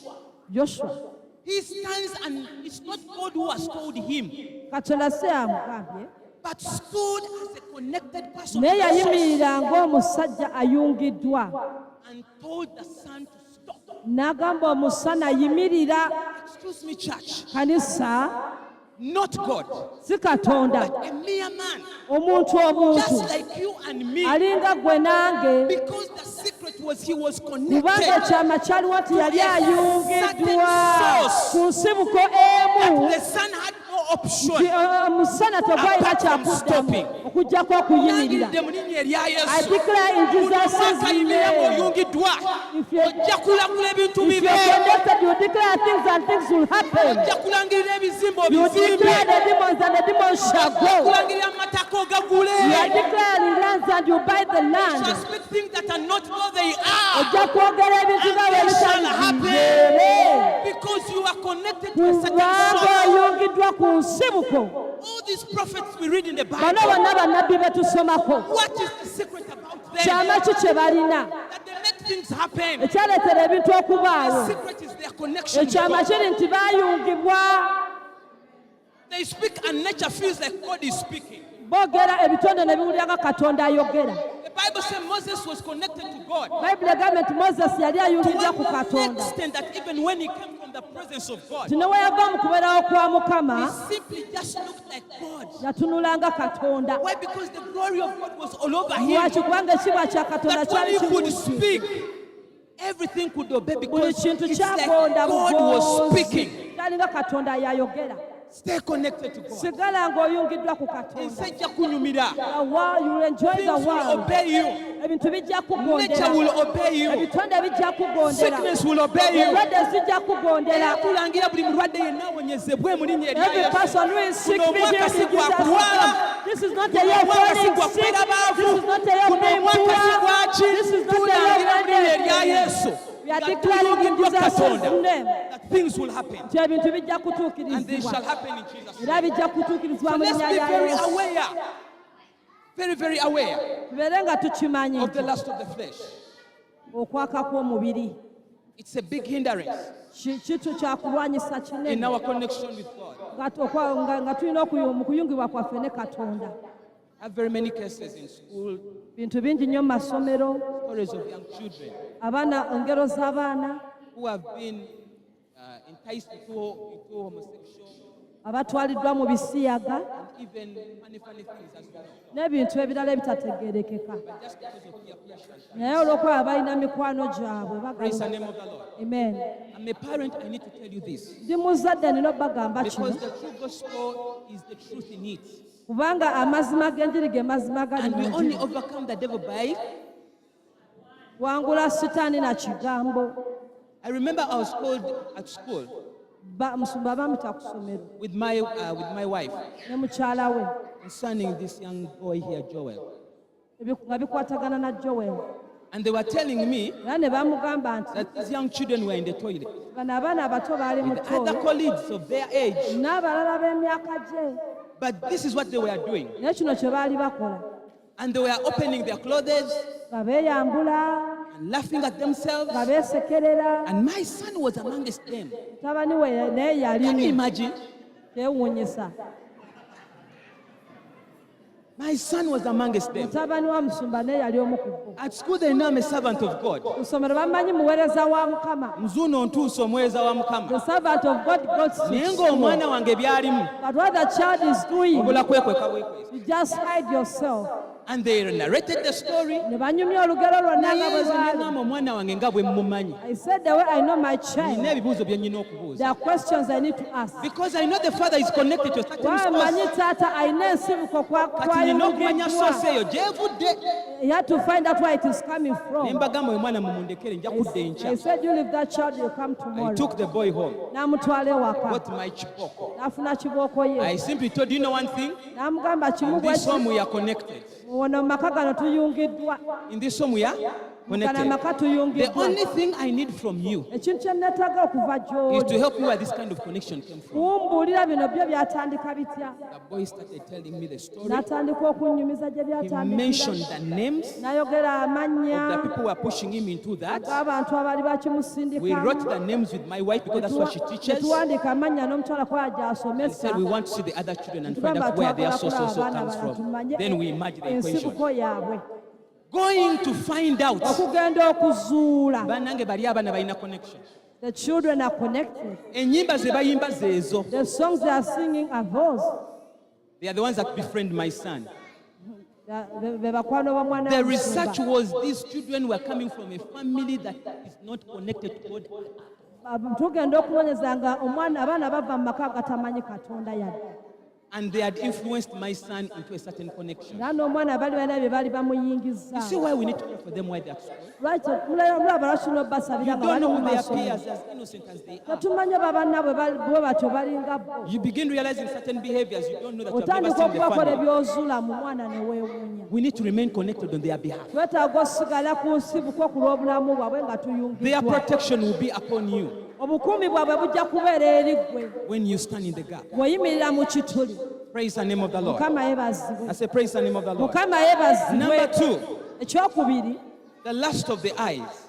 Joshua. he stands and it's not God who has told him, Katonda si amugambye, but stood as a connected person naye to the source yayimirira ng'omusajja ayungiddwa. and told the sun to stop. N'agamba omusana yimirira. Excuse me, church. Kanisa Not God, si Katonda, but a mere man, omuntu just obuntu like you and me. alinga gwe nange, Because the secret was he was kubanga connected. ekyama kyaliwo nti yali ayungiddwa ku nsibuko emu. The son had no option. Omusana tegwalina Apart from stopping. kyakuddamu okugyako okuyimirira. Nangidde mu linnya erya I Yesu. declare in Jesus' Akayimirira name, ng'oyungiddwa. if you're Ojja kulagula ebintu if bibe. you're connected, you declare things and things will happen. Ojja kulangirira ebizimbo You bizimbe. declare the demons and the demons shall Ojja go. kulangirira amataka You are ogagule. declaring lands and you buy the You land. shall speak things that are not what they are. Ojja kwogera ebintu nga bwe And they shall bitalibibeere. Because you are connected to a certain Kubanga source. oyungiddwa ku nsibuko. All these prophets we read in the Bano Bible. bonna bannabbi be tusomako. What is the secret about them? Kyama ki kye balina That they make things happen. ekyaleetera ebintu The okubaawo? secret is their connection with Ekyama God. kiri nti baayungibwa. They speak and nature feels like God is speaking. Boogera ebitonde ne biwulira nga Katonda ayogera. The Bible says Moses was connected to God Bayibuli egamba nti Moses yali ayungiddwa ku to one Katonda. extent that even when he came from the presence of God, Kino we yava mu kubeerawo kwa Mukama, he simply just looked like God. yatunulanga Katonda. Why? Because the glory of God was all over him. Lwaki? Kubanga ekiba kya Katonda That when kyali he could kimujjudde. speak, everything could obey Buli because kintu it's like kyagonda God was bugonzi. speaking. Kyalinga Katonda yayogera. Stay connected to God. Sigala ng'oyungiddwa ku Katonda. Ensejja kunyumira. The world, you will enjoy the Things will world. obey you. Ebintu bijja Nature kugondera. will obey you. Ebitonde bijja kugondera. Sickness will obey you. Endwadde zijja kugondera. Kulangira buli mulwadde yenna awonyezebwe mu linnya erya Every Yesu. person who is sick, Kuno be healed omwaka in si Jesus' gwa kulwala. name. This is not a Kuno year of omwaka si falling gwa sick. kubeera baavu. This is not a year of Kuno being omwaka si poor. gwaki. This is not a Tulangira year mu linnya of erya ending. Yesu. We are declaring in Jesus' name that things will happen. And they shall happen in Jesus' name. So let's be very aware. Very, very aware of the lust of the flesh. It's a big hindrance in our connection with God. I have very many cases in school, stories of young children who have been enticed into homosexual abatwaliddwa mu bisiyaga n'ebintu ebirala ebitategeerekeka naye olw'okuba balina mikwano gyabwe Amen. I'm a parent, I need to tell you this. Ndi muzadde nina obbagamba kino Because the true gospel is the truth in it. kubanga amazima g'enjiri ge mazima gali And we mu only njiri. overcome the devil by... wangula sitaani na kigambo. I remember I was called at school Musumba bamita ku ssomero with my wife ne mukyala we concerning this young boy here, Joel. nga bikwatagana na Joel. And they were telling me era ne bamugamba nti that these young children were in the toilet bano abaana abato baali mu with other ttooyi colleagues of their age. n'abalala b'emyaka gye. But this is what they were doing. naye kino kye baali bakola And they were opening their clothes nga beeyambula and laughing at themselves. nga beesekerera. And my son was amongst them. Mutabani we naye Can you yalimu imagine? teewuunyisa. My son was amongst them. Mutabani wa musumba naye yali omu ku bo. At school they know I'm a servant of God. Ku ssomero bamanyi muweereza wa Mukama. Mzuno ntuuso omuweereza wa The Mukama. servant of God goes Naye to ng'omwana wange byalimu but what the child is doing, obula kwekweka bwekweka. you just hide yourself. And they narrated the story. Ne banyumya olugero lwonna nga Naye bwe nze ne baali. ŋŋamba omwana wange nga bwe mmumanyi. I said the way I know my Nina child, ebibuuzo bye nnina okubuuza. there are questions I need to ask. Because I know the father is connected to a certain Wamanyi source. taata alina ensibuko Kati nina okumanya source eyo gy'evudde. You have to find out where it is coming Ne from. mbagamba oyo mwana mumundekere nja kudda I enkya. said you leave that child, you come I tomorrow. took the boy home. N'amutwala ewaka. Got my chiboko. N'afuna kibooko I ye. simply told you know one thing. N'amugamba kimu In bwe this home ki. we are connected. Wano mu maka gano tuyungiddwa. In this home we are Gano connected. amaka The tuyungiddwa. only thing I need from you Ekintu kye neetaaga okuva is to gy'oli. help me where this kind of connection came from. Kumbuulira bino byo byatandika bitya. The boy started telling me the story. N'atandika okunnyumiza gye He mentioned byatandikira. the names N'ayogera of the amannya people who were pushing him into that. g'abantu abaali bakimusindikamu. We wrote the names with my wife because that's what she teaches. Tuwandiika amannya n'omukyala kuba And gy'asomesa. said we want to see the other children and find out where their source also comes from. Then we imagine the equation. ensibuko yaabwe. Going to find out. Okugenda okuzuula. Bannange bali abaana balina connection. The children are connected. Ennyimba ze bayimba zeezo. The songs they are singing are those. They are the ones that befriend my son. Be bakwano ba mwana The wa research musumba. was these children were coming from a family that is not connected to God. Tugenda okunoonyeza nga abaana bava mu maka agatamanyi Katonda yadde. And they had influenced my son into a certain connection. Era n'omwana bali balina bye baali bamuyingizza. You see why we need to pray for them while they are at school? Lwaki mulaba lwaki n'obbasabira You nga don't bali know mu who their masomero. peers, as innocent as they are. Tetumanyi babanna bwe batyo balinga bo. You begin realizing certain behaviors you don't know that you have never Otandika seen in the okubakola family. ebyozuula mu mwana ne weewuunya. We need to remain connected on their behalf. Twetaaga osigala ku nsibuko ku lw'obulamu bwabwe nga Their tuyungiddwa. protection will be upon you Obukuumi bwabwe bujja kubeera eri ggwe. when you stand in the gap. Bw'oyimirira mu kituli. Praise the name of the Lord. Mukama yeebazibwe. I say praise the name of the Lord. Mukama yeebazibwe. Number 2, Ekyokubiri, the lust of the eyes.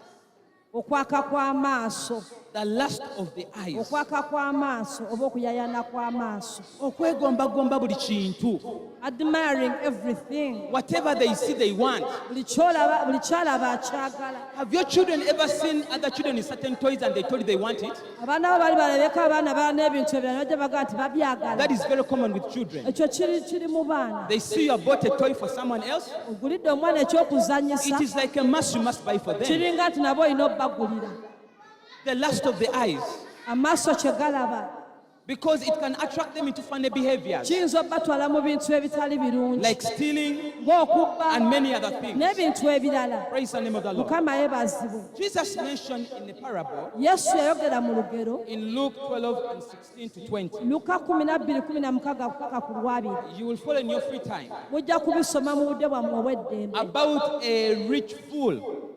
okwaka kw'amaaso. The lust of the eyes. Okwaka kw'amaaso oba okuyayana kw'amaaso. Okwegombagomba buli kintu. Admiring everything. Whatever they see they want. Buli ky'olaba akyagala. Have your children ever seen other children in certain toys and they told you they want it? Abaana bo bali balabeka abaana baana ebintu ebirala bajja bagaa nti babyagala. That is very common with children. Ekyo kiri mu baana. They see you have bought a toy for someone else. Ogulidde omwana ekyokuzannyisa. It is like a must you must buy for them. Kiringa nti nabo olina obbagulira. The lust of the eyes. Amaaso kye galaba. Because it can attract them into funny behaviors. Kiyinza obbatwala mu bintu ebitali birungi. Like stealing Ng'okubba and many other things. n'ebintu ebirala. Praise the name of the Lord. Mukama yeebazibwe. Jesus mentioned in the parable Yesu yayogera mu lugero. in Luke 12 and 16 to 20. Luka 12:16 paka ku lwabiri. You will follow in your free time Mujja kubisoma mu budde bwammwe obw'eddembe. about a rich fool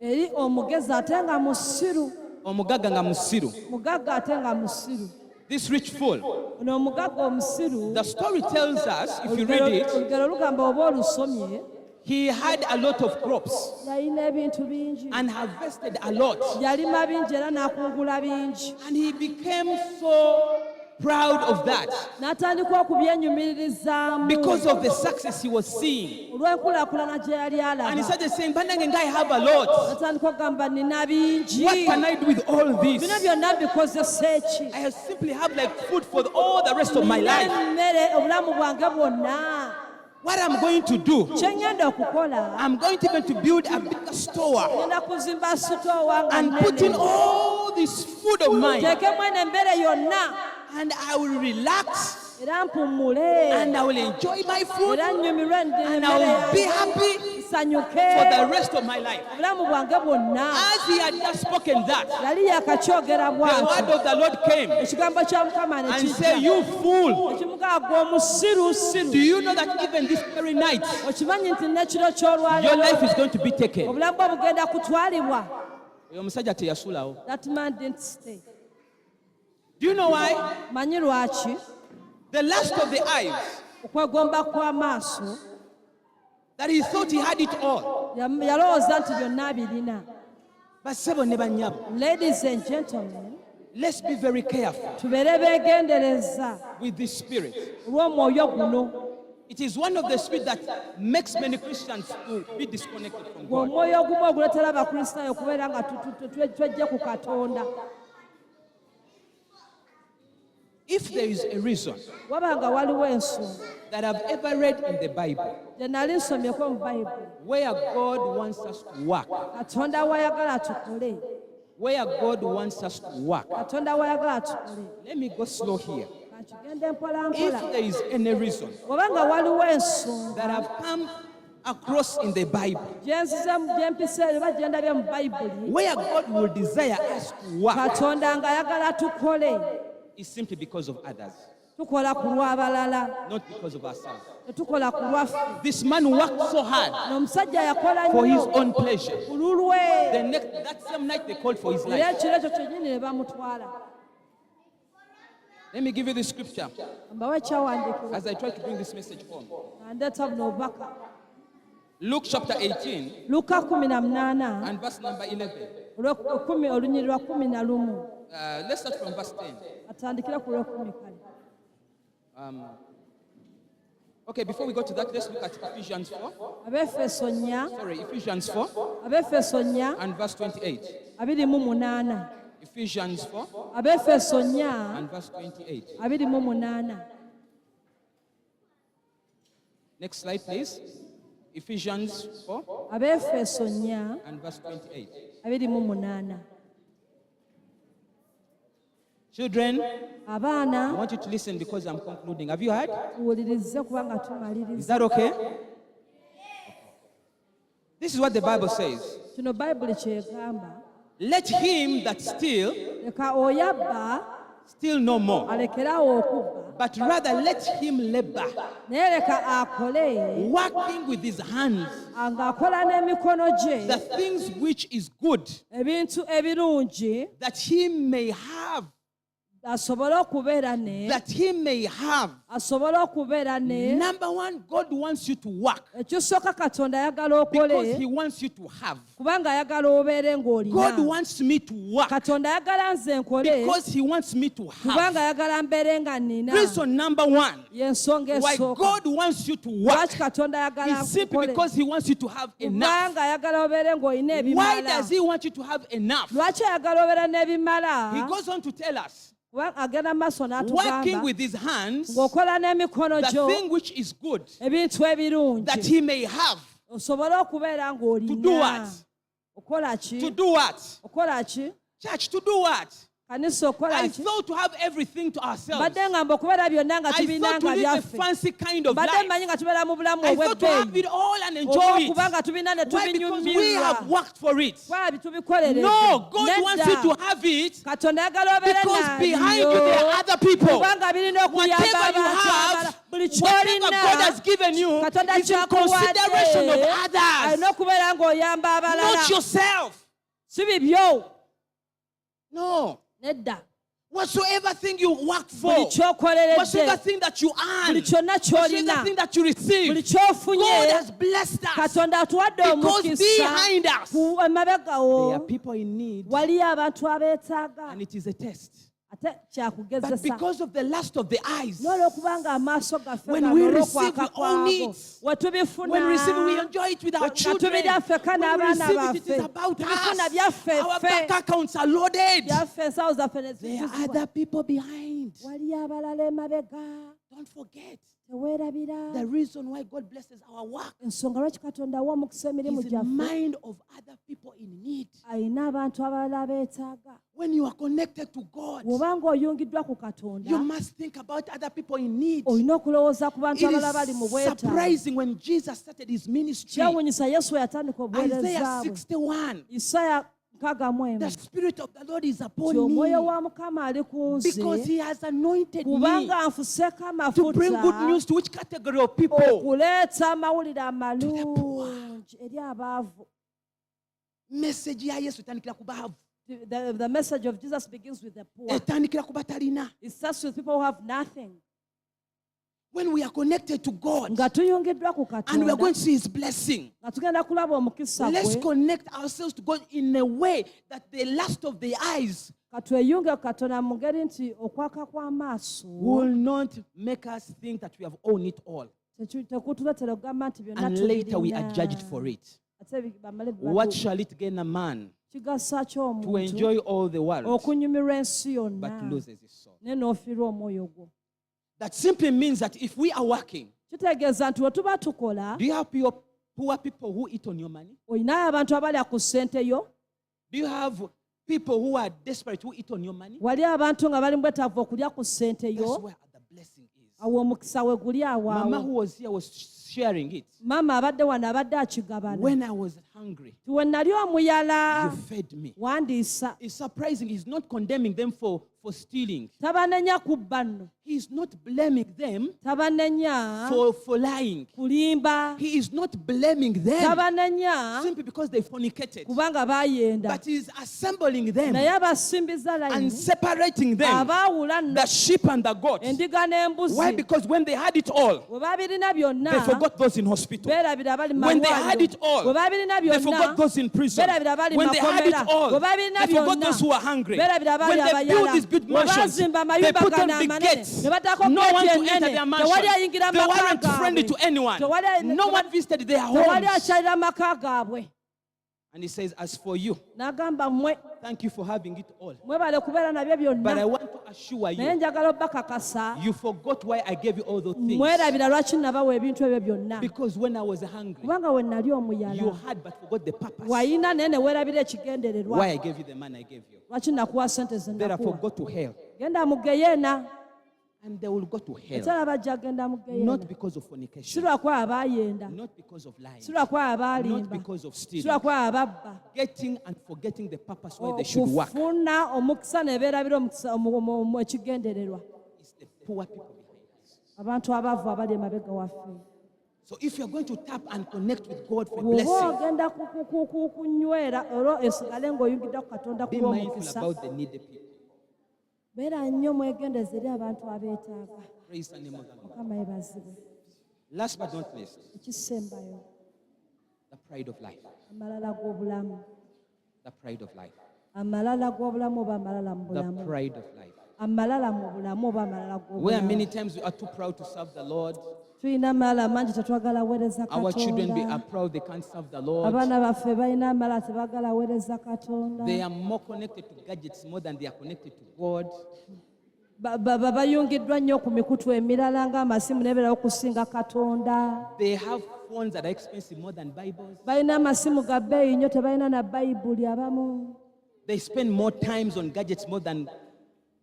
eri omugezi ate nga musiru. Omugagga nga musiru. Mugagga ate nga musiru. This rich fool. Ono omugagga omusiru. The story tells us, if you read it, olugero lugamba oba olusomye. He had a lot of crops Yalina ebintu bingi. and harvested a lot. Yalima bingi era n'akungula bingi. And he became so proud of that N'atandika okubyenyumirizaamu. because of the success he was seeing. Olw'enkulaakulana gye yali alaba. And he started saying, Banange, I have a lot. N'atandika okugamba nina bingi. What can I do with all Bino this? byonna bikozesa eki? I simply have like food for all the rest of my life. Emmere obulamu bwange bwonna. What I'm going to do, Kye ngenda okukola. I'm going to even to build a bigger store Ngenda kuzimba sitoowa nga and put in nnene. all this food of mine. Teekemu eno emmere yonna. And I will relax Era mpummule. and I will enjoy my food Era nnyumirwe and I will be happy nsanyuke. for the rest of my life. Obulamu bwange bwonna. As he had just spoken that, Yali yakakyogera the bw'ati. word of the Lord came Ekigambo kya Mukama ne and kijja. said, You fool, Ekimugamba omusirusiru. do you know that even this very night Okimanyi nti n'ekiro your life ky'olwaleero is going to be taken? obulamu bwo bugenda kutwalibwa. Oyo omusajja teyasulawo. That man didn't stay. Do you know why? Manyi lwaki? The last of the eyes, Okwegomba kw'amaaso that he thought he had it all. yalowooza nti byonna abirina. Bassebo ne bannyabo, Ladies and gentlemen, let's be very careful tubeere beegendereza with this spirit. olw'omwoyo guno. It is one of the spirits that makes many Christians to be disconnected from God. Omwoyo ogumu oguleetera abakristaayo okubeera nga twejje ku Katonda. If there is a reason Waba nga waliwo ensonga that I've ever read in the Bible gye nali nsomyeko mu Bayibuli, where God wants us to work, Katonda wayagala tukole. where God wants us to work, Katonda wayagala tukole. let me go slow here. Kakigende mpola If mpola. there is any reason Waba nga waliwo ensonga that I've come across in the Bible gye mpiseeyo oba gye ndabye mu Bayibuli, where God will desire us to work, Katonda ng'ayagala tukole. is simply because of others, Tukola ku lw'abalala, not because of ourselves. tetukola ku lwaffe. This man worked so hard N'omusajja yakola for his nnyo own pleasure. ku lulwe. That same night they called for his Era life. ekiro ekyo kyennyini ne bamutwala. Let me give you the scripture Mbawe ekyawandiikibwa as I try to bring this message home. nga ndeeta buno obubaka. Luke chapter 18 Luka 18 and verse number 11. olunyiri lwa 11. Let's start from verse 10. Atandikira ku lw'ekumi kale. Okay, before we go to that, let's look at Ephesians 4. Abefeso 4, Sorry, Ephesians 4 Abefeso 4, and verse 28. 28. Ephesians 4 Abefeso 4, and verse 28. 28. Next slide, please. Ephesians 4 Abefeso 4, and verse 28. 28. Children, I Abaana want you to listen because I'm concluding. Have you heard? tuwulirize kubanga Is tumaliriza. that okay? This is what the Bible says. Kino Bayibuli kyegamba. Let him that steal, Leka oyabba steal no more, alekerawo okubba, but rather let him labor, naye leka akole working with his hands, ng'akola n'emikono gye the things which is good, ebintu ebirungi that he may have, asobole okubeera ne that he may have. asobole okubeera ne Number one, God wants you to work ekisooka Katonda ayagala because he okole wants you to have. kubanga ayagala obeere God ng'olina. wants me to work Katonda ayagala nze nkole because he wants me to kubanga have. ayagala mbeere nga nina. Reason number one Y'ensonga why esooka God wants you to work lwaki Katonda ayagala is simply nkole because he wants you to have enough. kubanga ayagala obeere ng'olina Why ebimala. does he want you to have enough? Lwaki ayagala obeera n'ebimala? He goes on to tell us, Kubanga agenda mu maaso working n'atugamba with his hands, ng'okola n'emikono the gyo thing which is good, ebintu that ebirungi he may have. osobole okubeera To do what? ng'olina. Okola ki? To do what? Okola ki? Church, to do what? I thought to have everything to ourselves. I thought to live a fancy kind of life. I thought to have it all and enjoy it. Why? Because we have worked for it. No, God wants you to have it because behind you there are other people. Whatever you have, whatever God has given you is in consideration of others, not yourself. No. Whatsoever thing you work for, whatsoever thing that you earn, whatsoever thing that you receive, God has blessed us. Because behind us, there are people in need. And it is a test. But because of the lust of the eyes, when we receive, we own it. When we receive it, we enjoy it with our children. When we receive it, it is about us. Our bank accounts are loaded. There are other people behind. Don't forget. The reason why God blesses our work is the mind of other people in need. When you are connected to God, you must think about other people in need. It is surprising when Jesus started his ministry. Isaiah 61. The Spirit of the Lord is upon me because He has anointed me to bring good news to which category of people? To the poor. Message ya Yesu etandikira ku bahavu. The message of Jesus begins with the poor. Etandikira ku batalina. It starts with people who have nothing. When we are connected to God and we are going to see His blessing, let's connect ourselves to God in a way that the lust of the eyes will not make us think that we have owned it all. And later we are judged for it. What shall it gain a man to enjoy all the world but loses his soul? That simply means that if we are working, do you have poor people who eat on your money? Do you have people who are desperate who eat on your money? That's where the blessing is. Mama who was here was sharing it. When I was hungry, you fed me. It's surprising. He's not condemning them for stealing. He's not blaming them for lying. He is not blaming them simply because they fornicated. But he's assembling them and separating them, the sheep and the goats. Why? Because when they had it all, they forgot those in hospital. When they had it all, they forgot those in prison. When they had it all, they forgot those who were hungry. When they built these big mansions, they put on big gates. No one to enter their mansion. They weren't friendly to anyone. No one visited their homes. And he says, as for you, thank you for having it all. But I want to assure you, you forgot why I gave you all those things. Because when I was hungry, you had but forgot the purpose. Why I gave you the man I gave you. Therefore, go to hell. And they will go to hell. Not because of fornication. Not because of lying. Not because of stealing. Getting and forgetting the purpose why they should work. It's the poor people behind us. So if you're going to tap and connect with God for blessing, be mindful about the needy people. Praise the name of the Lord. Last but not least, the pride of life. The pride of life. The pride of life. Where many times we are too proud to serve the Lord. Our children are proud they can't serve the Lord. They are more connected to gadgets more than they are connected to God. They have phones that are expensive more than Bibles. They spend more times on gadgets more than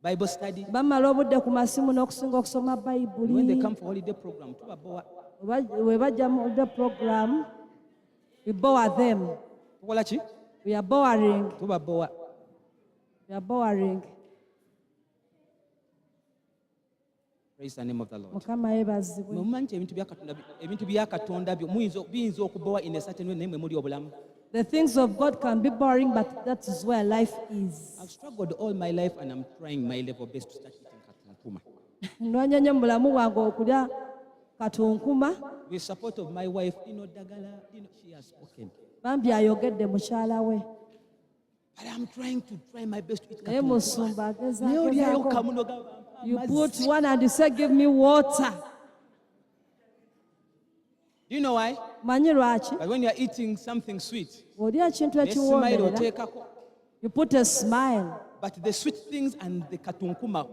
Bible study. bamala obudde ku masimu n'okusinga okusoma When they bayibuli. come for holiday program, tubabowa. We bajja mu the program, we bore them. Tukola ki? We are boring. Tubabowa. We are boring. Praise the name of the Lord. Mukama yeebazibwe. Mumanyi ebintu bya Katonda biyinza okubowa in a certain way naye mwe muli obulamu. The things of God can be boring, but that is where life is. I've struggled all my life and I'm trying my level best to start eating katunkuma. Ndwanya nnyo mu bulamu bwange okulya katunkuma. With support of my wife, Dagala, she has spoken. Bambi ayogedde mukyala we. But I'm trying my best to eat Naye katunkuma. musumba Naye agezaako. You put one and you say, give me water. Do you know why? Manyi lwaki? But when you're eating something sweet, Bw'olya ekintu they smile or ekiwoomerera, take a. you put a smile. But the sweet things and the katunkuma,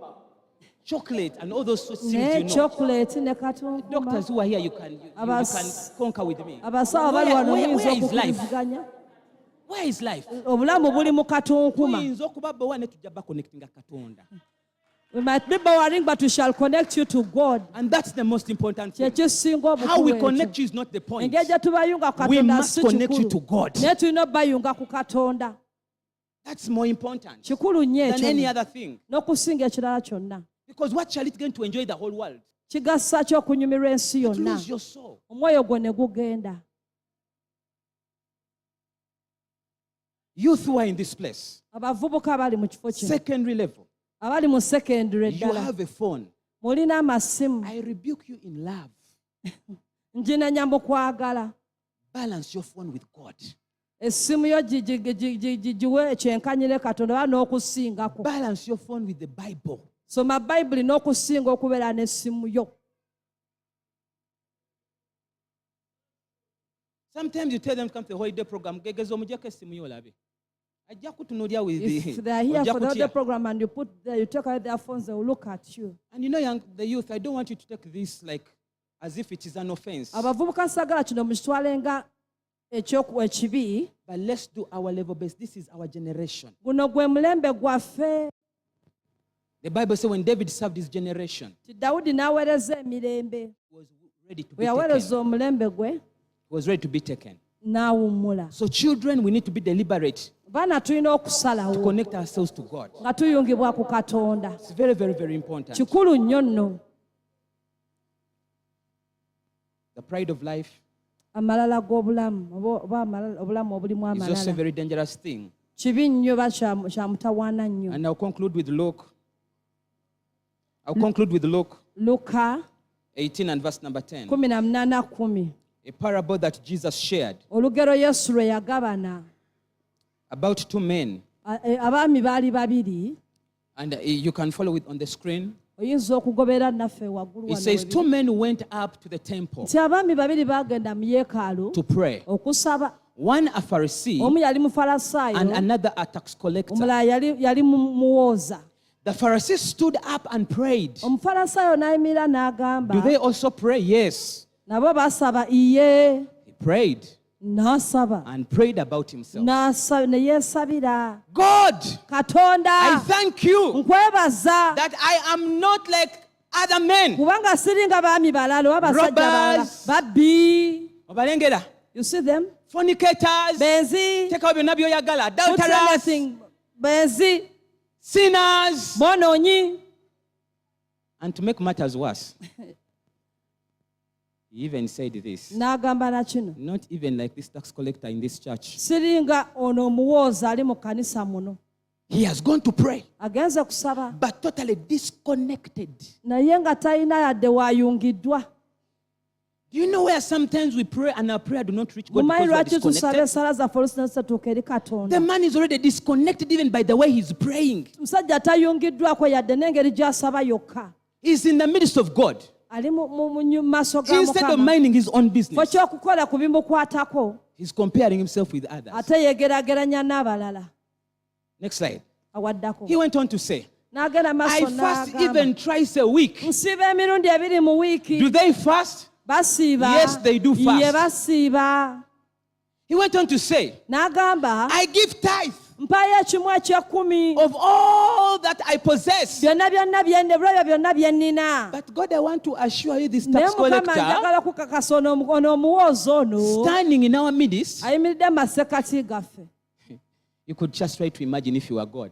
chocolate and all those sweet things, Naye you know. chocolate ne katunkuma. Doctors who are here, you can conquer with me. Abasawo bali wano muyinza Where is life? okukkiriziganya. Where is life? Obulamu buli mu katunkuma. Tuyinza okubabowa ne tujja baconnectinga Katonda. We might be boring, but we shall connect you to God. And that's the most important thing. Kyekisinga How we obukulu connect ekyo. you is not the point. Engeri gye tubayunga ku We Katonda must si connect you kikulu. to God. Naye tulina obayunga ku Katonda. That's more important Kikulu nnyo than any ekyo other thing. n'okusinga ekirala kyonna. Because what shall it gain to enjoy the whole world? Kigasa ki okunyumirwa ensi To yonna? lose your soul. Omwoyo gwo ne gugenda. Youth who are in this place, Abavubuka abali mu kifo kino, secondary level, abali mu secondary you ddala, have a phone. mulina amasimu. I rebuke you in love. Nginenya mu kwagala. Balance your phone with God. Essimu yo giwe ekyenkanyire Katonda oba n'okusingako. Balance your phone with the Bible. Soma Bayibuli n'okusinga okubeera n'essimu yo. Sometimes you tell them to come to the holiday program. Gegeza omujjako essimu yo olabe. Ajja kutunuulya with If they are here for the holiday program and you take away their phones, they will look at you. And you know, the youth, I don't want you to take this like as if it is an offense. Abavubuka sagala kino mukitwalenga ekibi. But let's do our level best. This is our generation. Guno gwe mulembe gwaffe. The Bible says when David served his generation, Dawudi n'aweereza emirembe. he was ready to be Bwe yaweereza taken. omulembe gwe He was ready to be taken. n'awummula. So children, we need to be deliberate Baana tulina to okusalawo connect ourselves to God. nga tuyungibwa ku Katonda. It's very, very, very important. Kikulu nnyo nno. The pride of life Amalala g'obulamu oba obulamu obulimu is also a amalala. very dangerous thing. Kibi nnyo ba kya mutawaana nnyo. And I'll conclude with Luke. Luka 18 and verse number 10. 18:10. A parable that Jesus shared Olugero Yesu lwe yagabana. about two men. Abaami baali babiri. And you can follow it on the screen. Oyinza okugoberera naffe waggulu It wano says webiri. two men went up to the temple Nti abaami babiri baagenda mu yeekaalu to pray. okusaba. One a Pharisee Omu yali and Mufalisaayo, another a tax collector. omulala yali muwooza. The Pharisee stood up and prayed. Omufalisaayo n'ayimirira n'agamba, Do they also pray? Yes. nabo basaba. Iye, He prayed n'asaba. and prayed about himself. Ne yeesabira. God, Katonda, I thank you nkwebaza that I am not like other men. kubanga siringa baami balala oba basajja balala. Robbers. Babbi. Obalengera? You see them? Fornicators. Benzi. Teekawo byonna by'oyagala. Put Adulterers. anything. Benzi. Sinners. Mwonoonyi. And to make matters worse, he even said this. N'agamba na kino. Not even like this tax collector in this church. Siringa ono omuwooza ali mu kanisa muno. He has gone to pray, Agenze kusaba. but totally disconnected. Naye nga talina yadde wayungiddwa. Do you know where sometimes we pray and our prayer do not reach God Mumanyi because we are lwaki tusaba disconnected? essala zaffe olusinga zitatuuka eri Katonda. The man is already disconnected even by the way he's praying. Musajja tayungiddwako yadde n'engeri gy'asaba yokka. He's in the midst of God. Ali mu maaso ga Instead of Mukama. minding his own Fo business, ky'okukola ku bimukwatako, he's comparing himself with others. ate yegeraageranya n'abalala. Next slide. Awaddako. He went on to say, N'agenda I maaso fast n'agamba, even twice a week. nsiiba emirundi ebiri mu wiiki. Do they fast? Basiiba. Yes, they do fast. Ye basiiba. He went on to say, N'agamba, I give tithe. mpayo ekimu eky'ekkumi of all that I possess. byonna byonna bye nnina. But God, I want to assure you, this Naye tax Mukama collector njagala kukakasa ono omuwooza ono standing in our midst, ayimiridde mu masekkati gaffe. you could just try to imagine if you were God.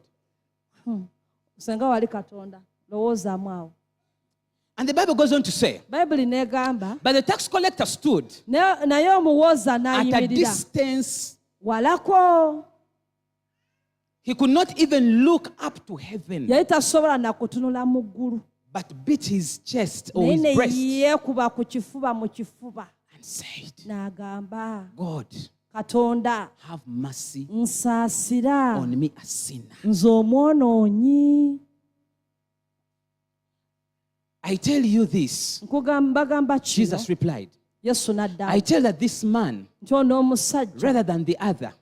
Senga wali Katonda lowoozaamu awo. And the Bible goes on to say, Bayibuli n'egamba but the tax collector stood naye omuwooza at a n'ayimirira distance. walako. He could not even look up to heaven, Yali tasobola na kutunula mu ggulu. but beat his chest or Naye his ne breast yeekuba ku kifuba mu kifuba and said, n'agamba, God, Katonda have mercy nsaasira on me, a sinner. nze omwonoonyi. I tell you this. Bagamba kino. Jesus replied, Yesu n'addamu I tell that this man, nti ono omusajja rather than the other,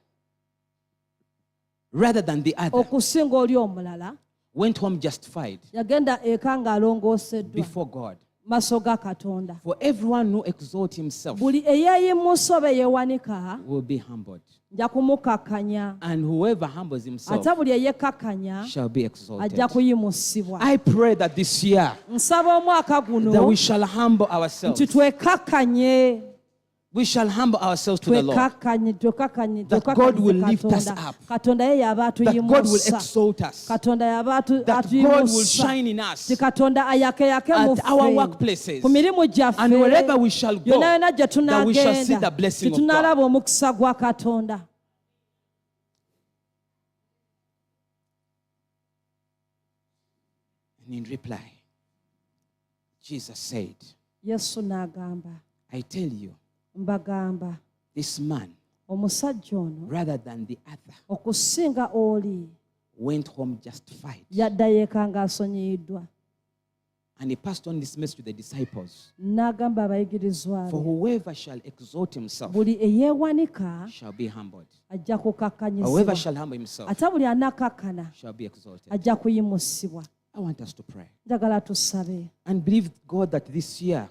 okusinga oli omulala went home justified yagenda eka ng'alongooseddwa before God. maaso ga Katonda. For everyone who exalts himself Buli eyeeyimusa oba eyeewanika will be humbled, nja kumukakkanya, and whoever humbles himself ate buli eyeekkakkanya shall be exalted. ajja kuyimusibwa. I pray that this year Nsaba omwaka that guno we shall humble ourselves. nti twekakkanye. We shall humble ourselves to the Lord. twekakkanye That God will lift us up. Katonda ye yaba That God will atuyimusa. exalt us. Katonda yaba That God will atuyimusa. shine in us Ti Katonda ayakeyake mu at our ffe, workplaces. ku mirimu gyaffe, And wherever we shall go, yonna yonna gye that we shall see tunaagenda the blessing of titunaalaba God. omukisa gwa Katonda. And in reply, Jesus said, Yesu n'agamba, I tell you, mbagamba this man, omusajja ono rather than the other, okusinga oli went home justified. yaddayo eka ng'asonyiyiddwa. And he passed on this message to the disciples. N'agamba abayigirizwa For be, whoever shall exalt himself buli eyeewanika shall be humbled. ajja Whoever kukakkanyizibwa, shall humble himself ate buli anaakakkana shall be exalted. ajja kuyimusibwa. I want us to pray Njagala tusabe and believe God that this year,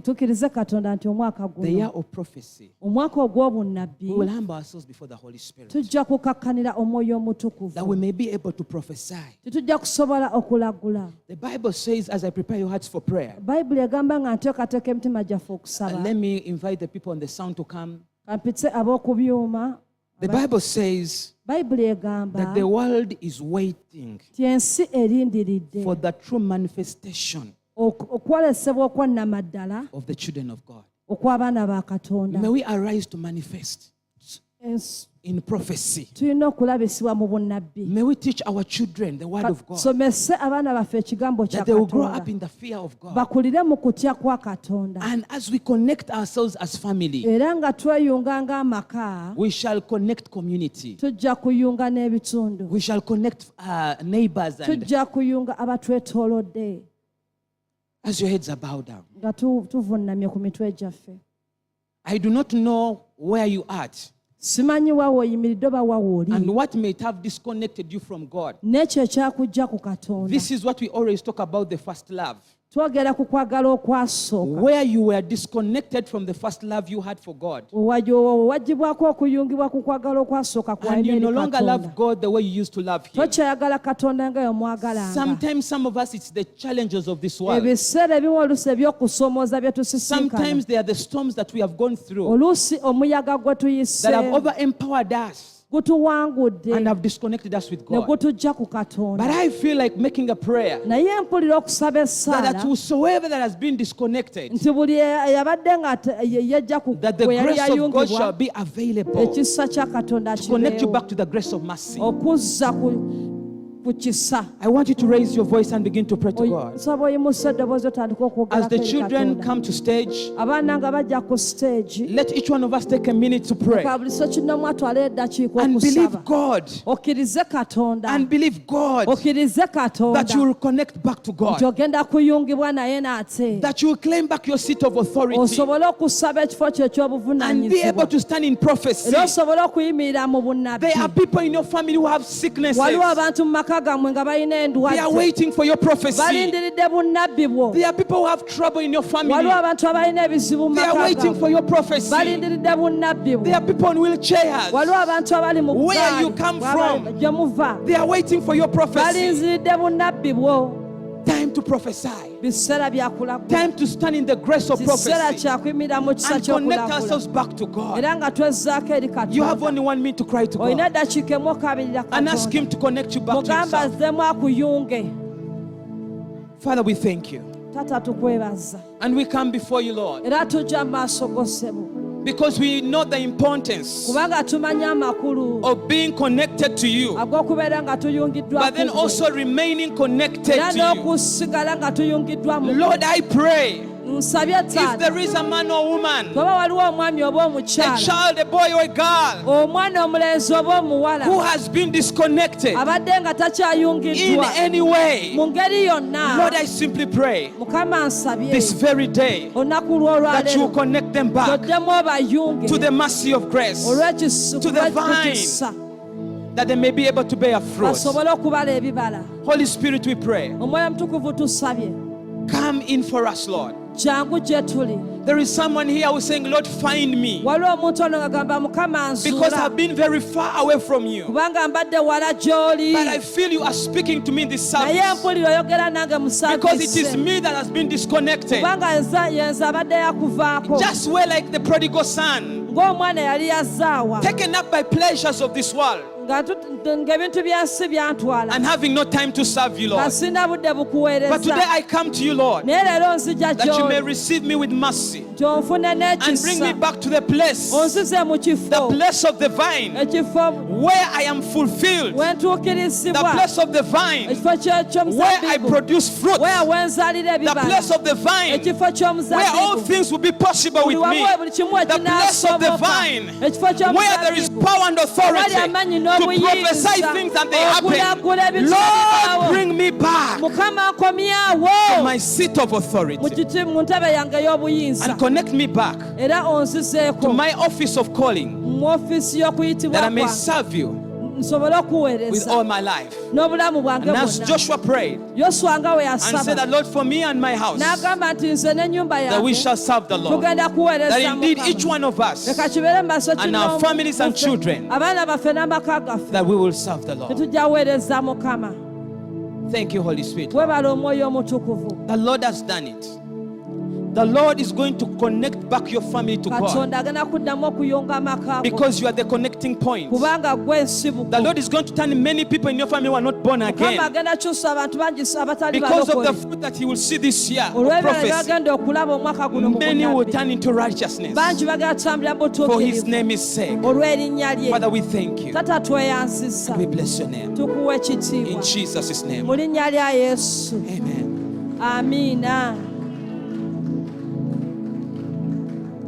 tukkirize Katonda nti omwaka the year guno, of prophecy, omwaka ogw'obunnabbi, we will humble ourselves before the Holy Spirit, tujja kukakkanira Omwoyo Omutukuvu, that we may be able to prophesy. tetujja kusobola okulagula. The Bible says, as I prepare your hearts for prayer, Bayibuli egamba nga nteekateeka emitima gyaffe okusaba. let me invite the people on the sound to come. Kampitse ab'oku byuma. The Bible says Bayibuli egamba that the world is waiting ti ensi erindiridde for the true manifestation okwolesebwa okwannamaddala of the children of God. okw'abaana ba Katonda. May we arise to manifest Ensi- in prophecy. tulina okulabisibwa mu bunnabbi. May we teach our children the word of God, Somese abaana baffe ekigambo kya that they will grow Katonda, up in the fear of God. bakulire mu kutya kwa Katonda. And as we connect ourselves as family, Era nga tweyunga ng'amaka, we shall connect community. tujja kuyunga n'ebitundu, We shall connect neighbors. And tujja kuyunga abatwetoolodde as your heads are bowed down, nga tuvunnamye ku mitwe gyaffe. I do not know where you are at Simanyi wa w'oyimiridde oba wa w'oli, and what may have disconnected you from God. n'ekyo ekyakujja ku Katonda. This is what we always talk about, the first love. Twogera ku kwagala okwasooka, Where you were disconnected from the first love you had for God. waggyibwako okuyungibwa ku kwagala okwasooka And you kwalina no eri longer love Katonda. God the way you used to love Him. Tokyayagala Katonda nga yomwagalanga. Sometimes some of us, it's the challenges of this world. Ebiseera ebimu oluusi ebyokusoomooza bye tusisinkana, Sometimes they are the storms that we have gone through oluusi omuyaga gwe that have tuyise over-empowered us gutuwangudde and have disconnected us with ne God. gutujja ku Katonda. But I feel like making a prayer Naye mpulira okusaba that essaala whosoever that has been disconnected, nti buli eyabadde nga yajja ku that the kwe yali grace of God shall yayungibwa, be available ekisa kya Katonda to connect you kibeewo, back to the grace of mercy. okuzza ku kisa. I want you to raise your voice and begin to pray to God. Nsaba oyimusa eddoboozi otandika As okwogerako the eri children Katonda. come to stage, Abaana nga bajja ku stage, let each one of us take a minute to pray ka buli so kinnamu atwale eddakiika and okusaba. believe God, Okkirize Katonda, and believe God okkirize Katonda that you will connect back to nti God, ogenda kuyungibwa naye n'ate, that you will claim back your seat of authority osobole okusaba ekifo kyo and be able eky'obuvunaanyizibwa, to stand in prophecy. era osobole okuyimirira mu bunnabbi. There are people in your family who have sicknesses. Waliwo abantu mu maka They are waiting for your prophecy. There are people who have trouble in your family. They are waiting for your prophecy. There are people in wheelchairs. Where you come from, they are waiting for your prophecy. Time to prophesy. Time to stand in the grace of prophecy and connect ourselves back to God. You have only 1 minute to cry to God and ask Him to connect you back to Himself. Father, we thank you. And we come before you, Lord, because we know the importance of being connected to you, but then also remaining connected to you. Lord, I pray, if there is a man or woman, a child, a boy or a girl, who has been disconnected in any way, Lord, I simply pray this very day that you will connect them back to the mercy of grace, to the vine, that they may be able to bear fruit. Holy Spirit, we pray, come in for us, Lord. There is someone here who is saying, Lord, find me, because I've been very far away from you, but I feel you are speaking to me in this service, because it is me that has been disconnected, just where like the prodigal son, taken up by pleasures of this world and having no time to serve you, Lord. But today I come to you, Lord, that you may receive me with mercy and bring me back to the place of the vine, where I am fulfilled, the place of the vine where I produce fruit, the place of the vine where all things will be possible with me, the place of the vine where there is power and authority to prophesy things and they happen. Lord, bring me back to my seat of authority and connect me back to my office of calling, that I may serve you with all my life. And as Joshua prayed and said that, Lord, for me and my house, that we shall serve the Lord, that indeed each one of us and our families and children, that we will serve the Lord. Thank you, Holy Spirit. The Lord has done it. The Lord is going to connect back your family to God, because you are the connecting point. The Lord is going to turn many people in your family who are not born again, because of the fruit that He will see this year of prophecy. Many will turn into righteousness for His name is sake. Father, we thank you and we bless your name in Jesus' name. Amen.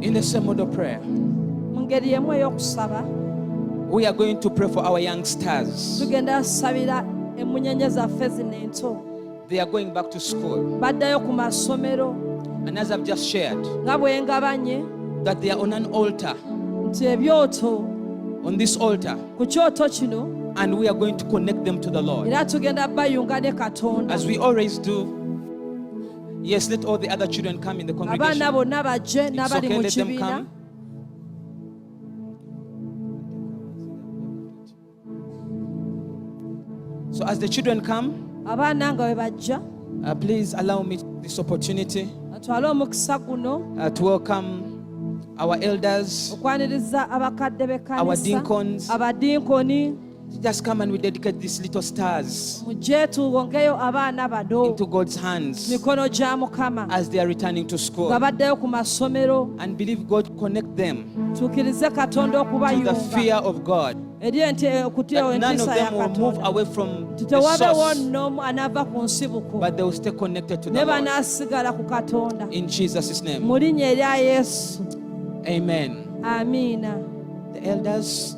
In the same mode of prayer, we are going to pray for our youngsters. They are going back to school. And as I've just shared, that they are on an altar, on this altar, and we are going to connect them to the Lord, as we always do. Yes, let all the other children come in the congregation. It's okay, let them come. So as the children come, please allow me this opportunity to welcome our elders, our deacons. Just come and we dedicate these little stars into God's hands as they are returning to school, and believe God connect them to the fear of God, that none of them will move away from the source, but they will stay connected to the Lord. In Jesus' name. Amen. The elders,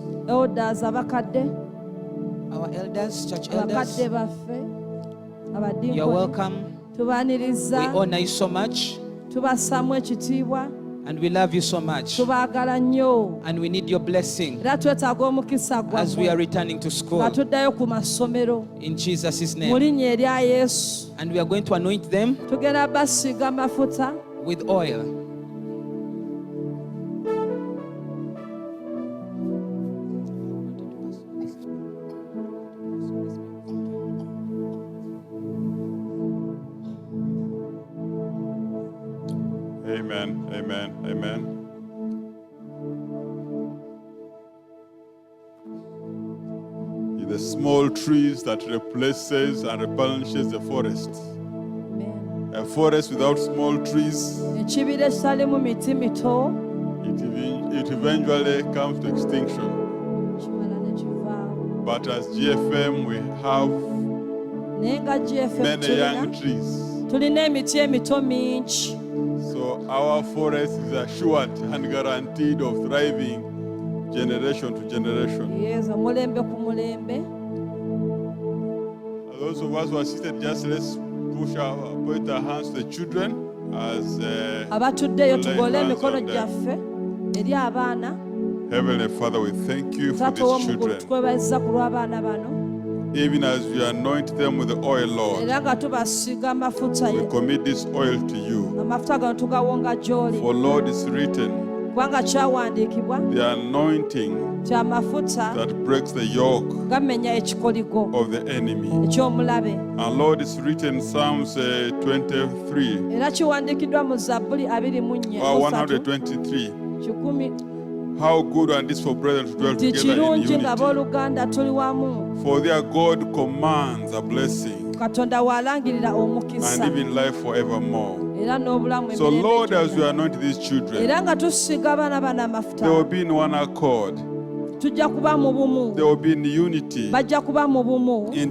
our elders, church elders, you're welcome. We honor you so much. And we love you so much. And we need your blessing as we are returning to school. In Jesus' name. And we are going to anoint them with oil. Amen, amen, amen. The small trees that replaces and replenishes the forest. Amen. A forest without small trees, it eventually comes to extinction. But as GFM, we have many young trees. So our forest is assured and guaranteed of thriving generation to generation. Those of us who are seated, just let's put our hands to the children as Heavenly Father, we thank you for these children. Even as you anoint them with the oil, Lord, we commit this oil to you. For Lord, it's written, the anointing that breaks the yoke of the enemy. And Lord, it's written in Psalms 23 or 123. How good and this for brethren to dwell together in unity. For their God commands a blessing and even life forevermore. So Lord, as we anoint these children, there will be in one accord. There will be in unity in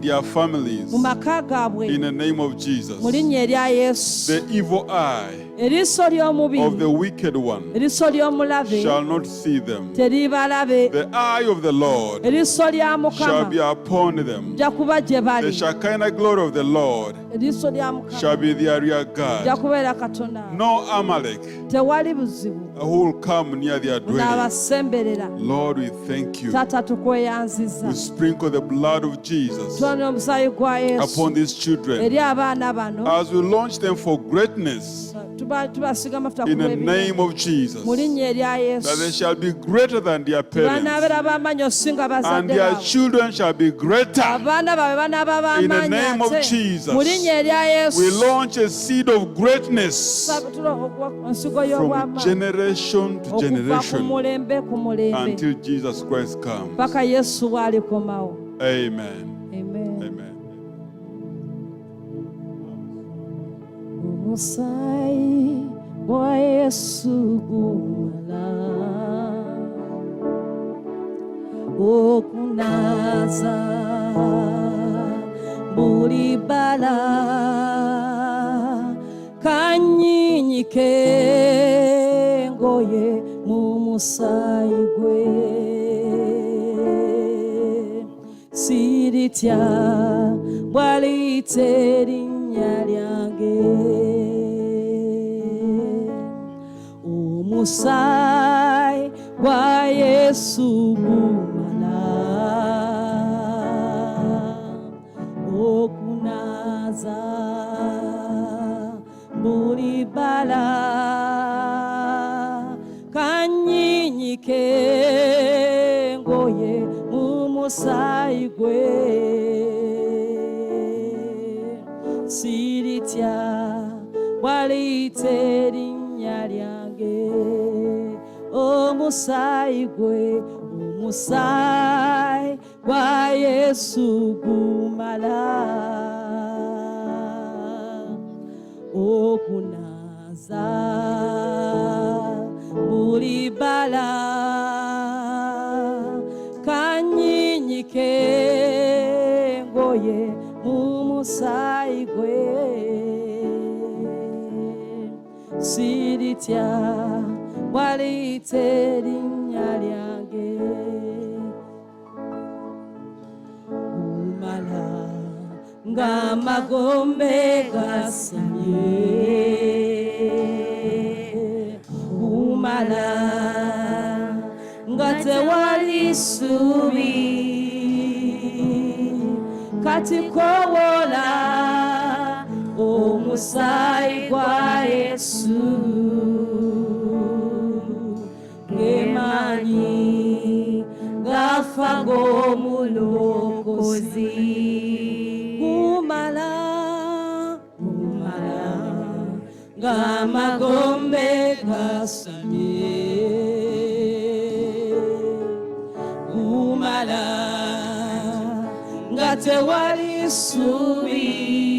their families. In the name of Jesus. The evil eye of the wicked one shall not see them. The eye of the Lord shall be upon them. The Shekinah glory of the Lord shall be their rear guard. No Amalek who will come near their dwelling. Lord, we thank you. We sprinkle the blood of Jesus upon these children as we launch them for greatness. In the name of Jesus, that they shall be greater than their parents, and their children shall be greater. In the name of Jesus, we launch a seed of greatness from generation to generation until Jesus Christ comes. Amen. Amen. Musai wa Yesu gumala okunaza bulibala kanyinyike ngoye mu musai gwe siritya bwaliteri nyange Musai wa Yesu gumala okunaza bulibala kanyinyike ngoye mu musai gwe siritya bwaliteri nyange omusai gwe omusai gwa Yesu gumala okunaza bulibala kanyinyike ngoye mu musai gwe siritya bwaliteri nyange gumala ng'amagombe gasamye kumala nga tewali ssuubi kati kowola omusaayi gwa Yesu gemanyi gafa ng'omulokozi kumala ng'amagombe gasamye kumala nga tewali ssuubi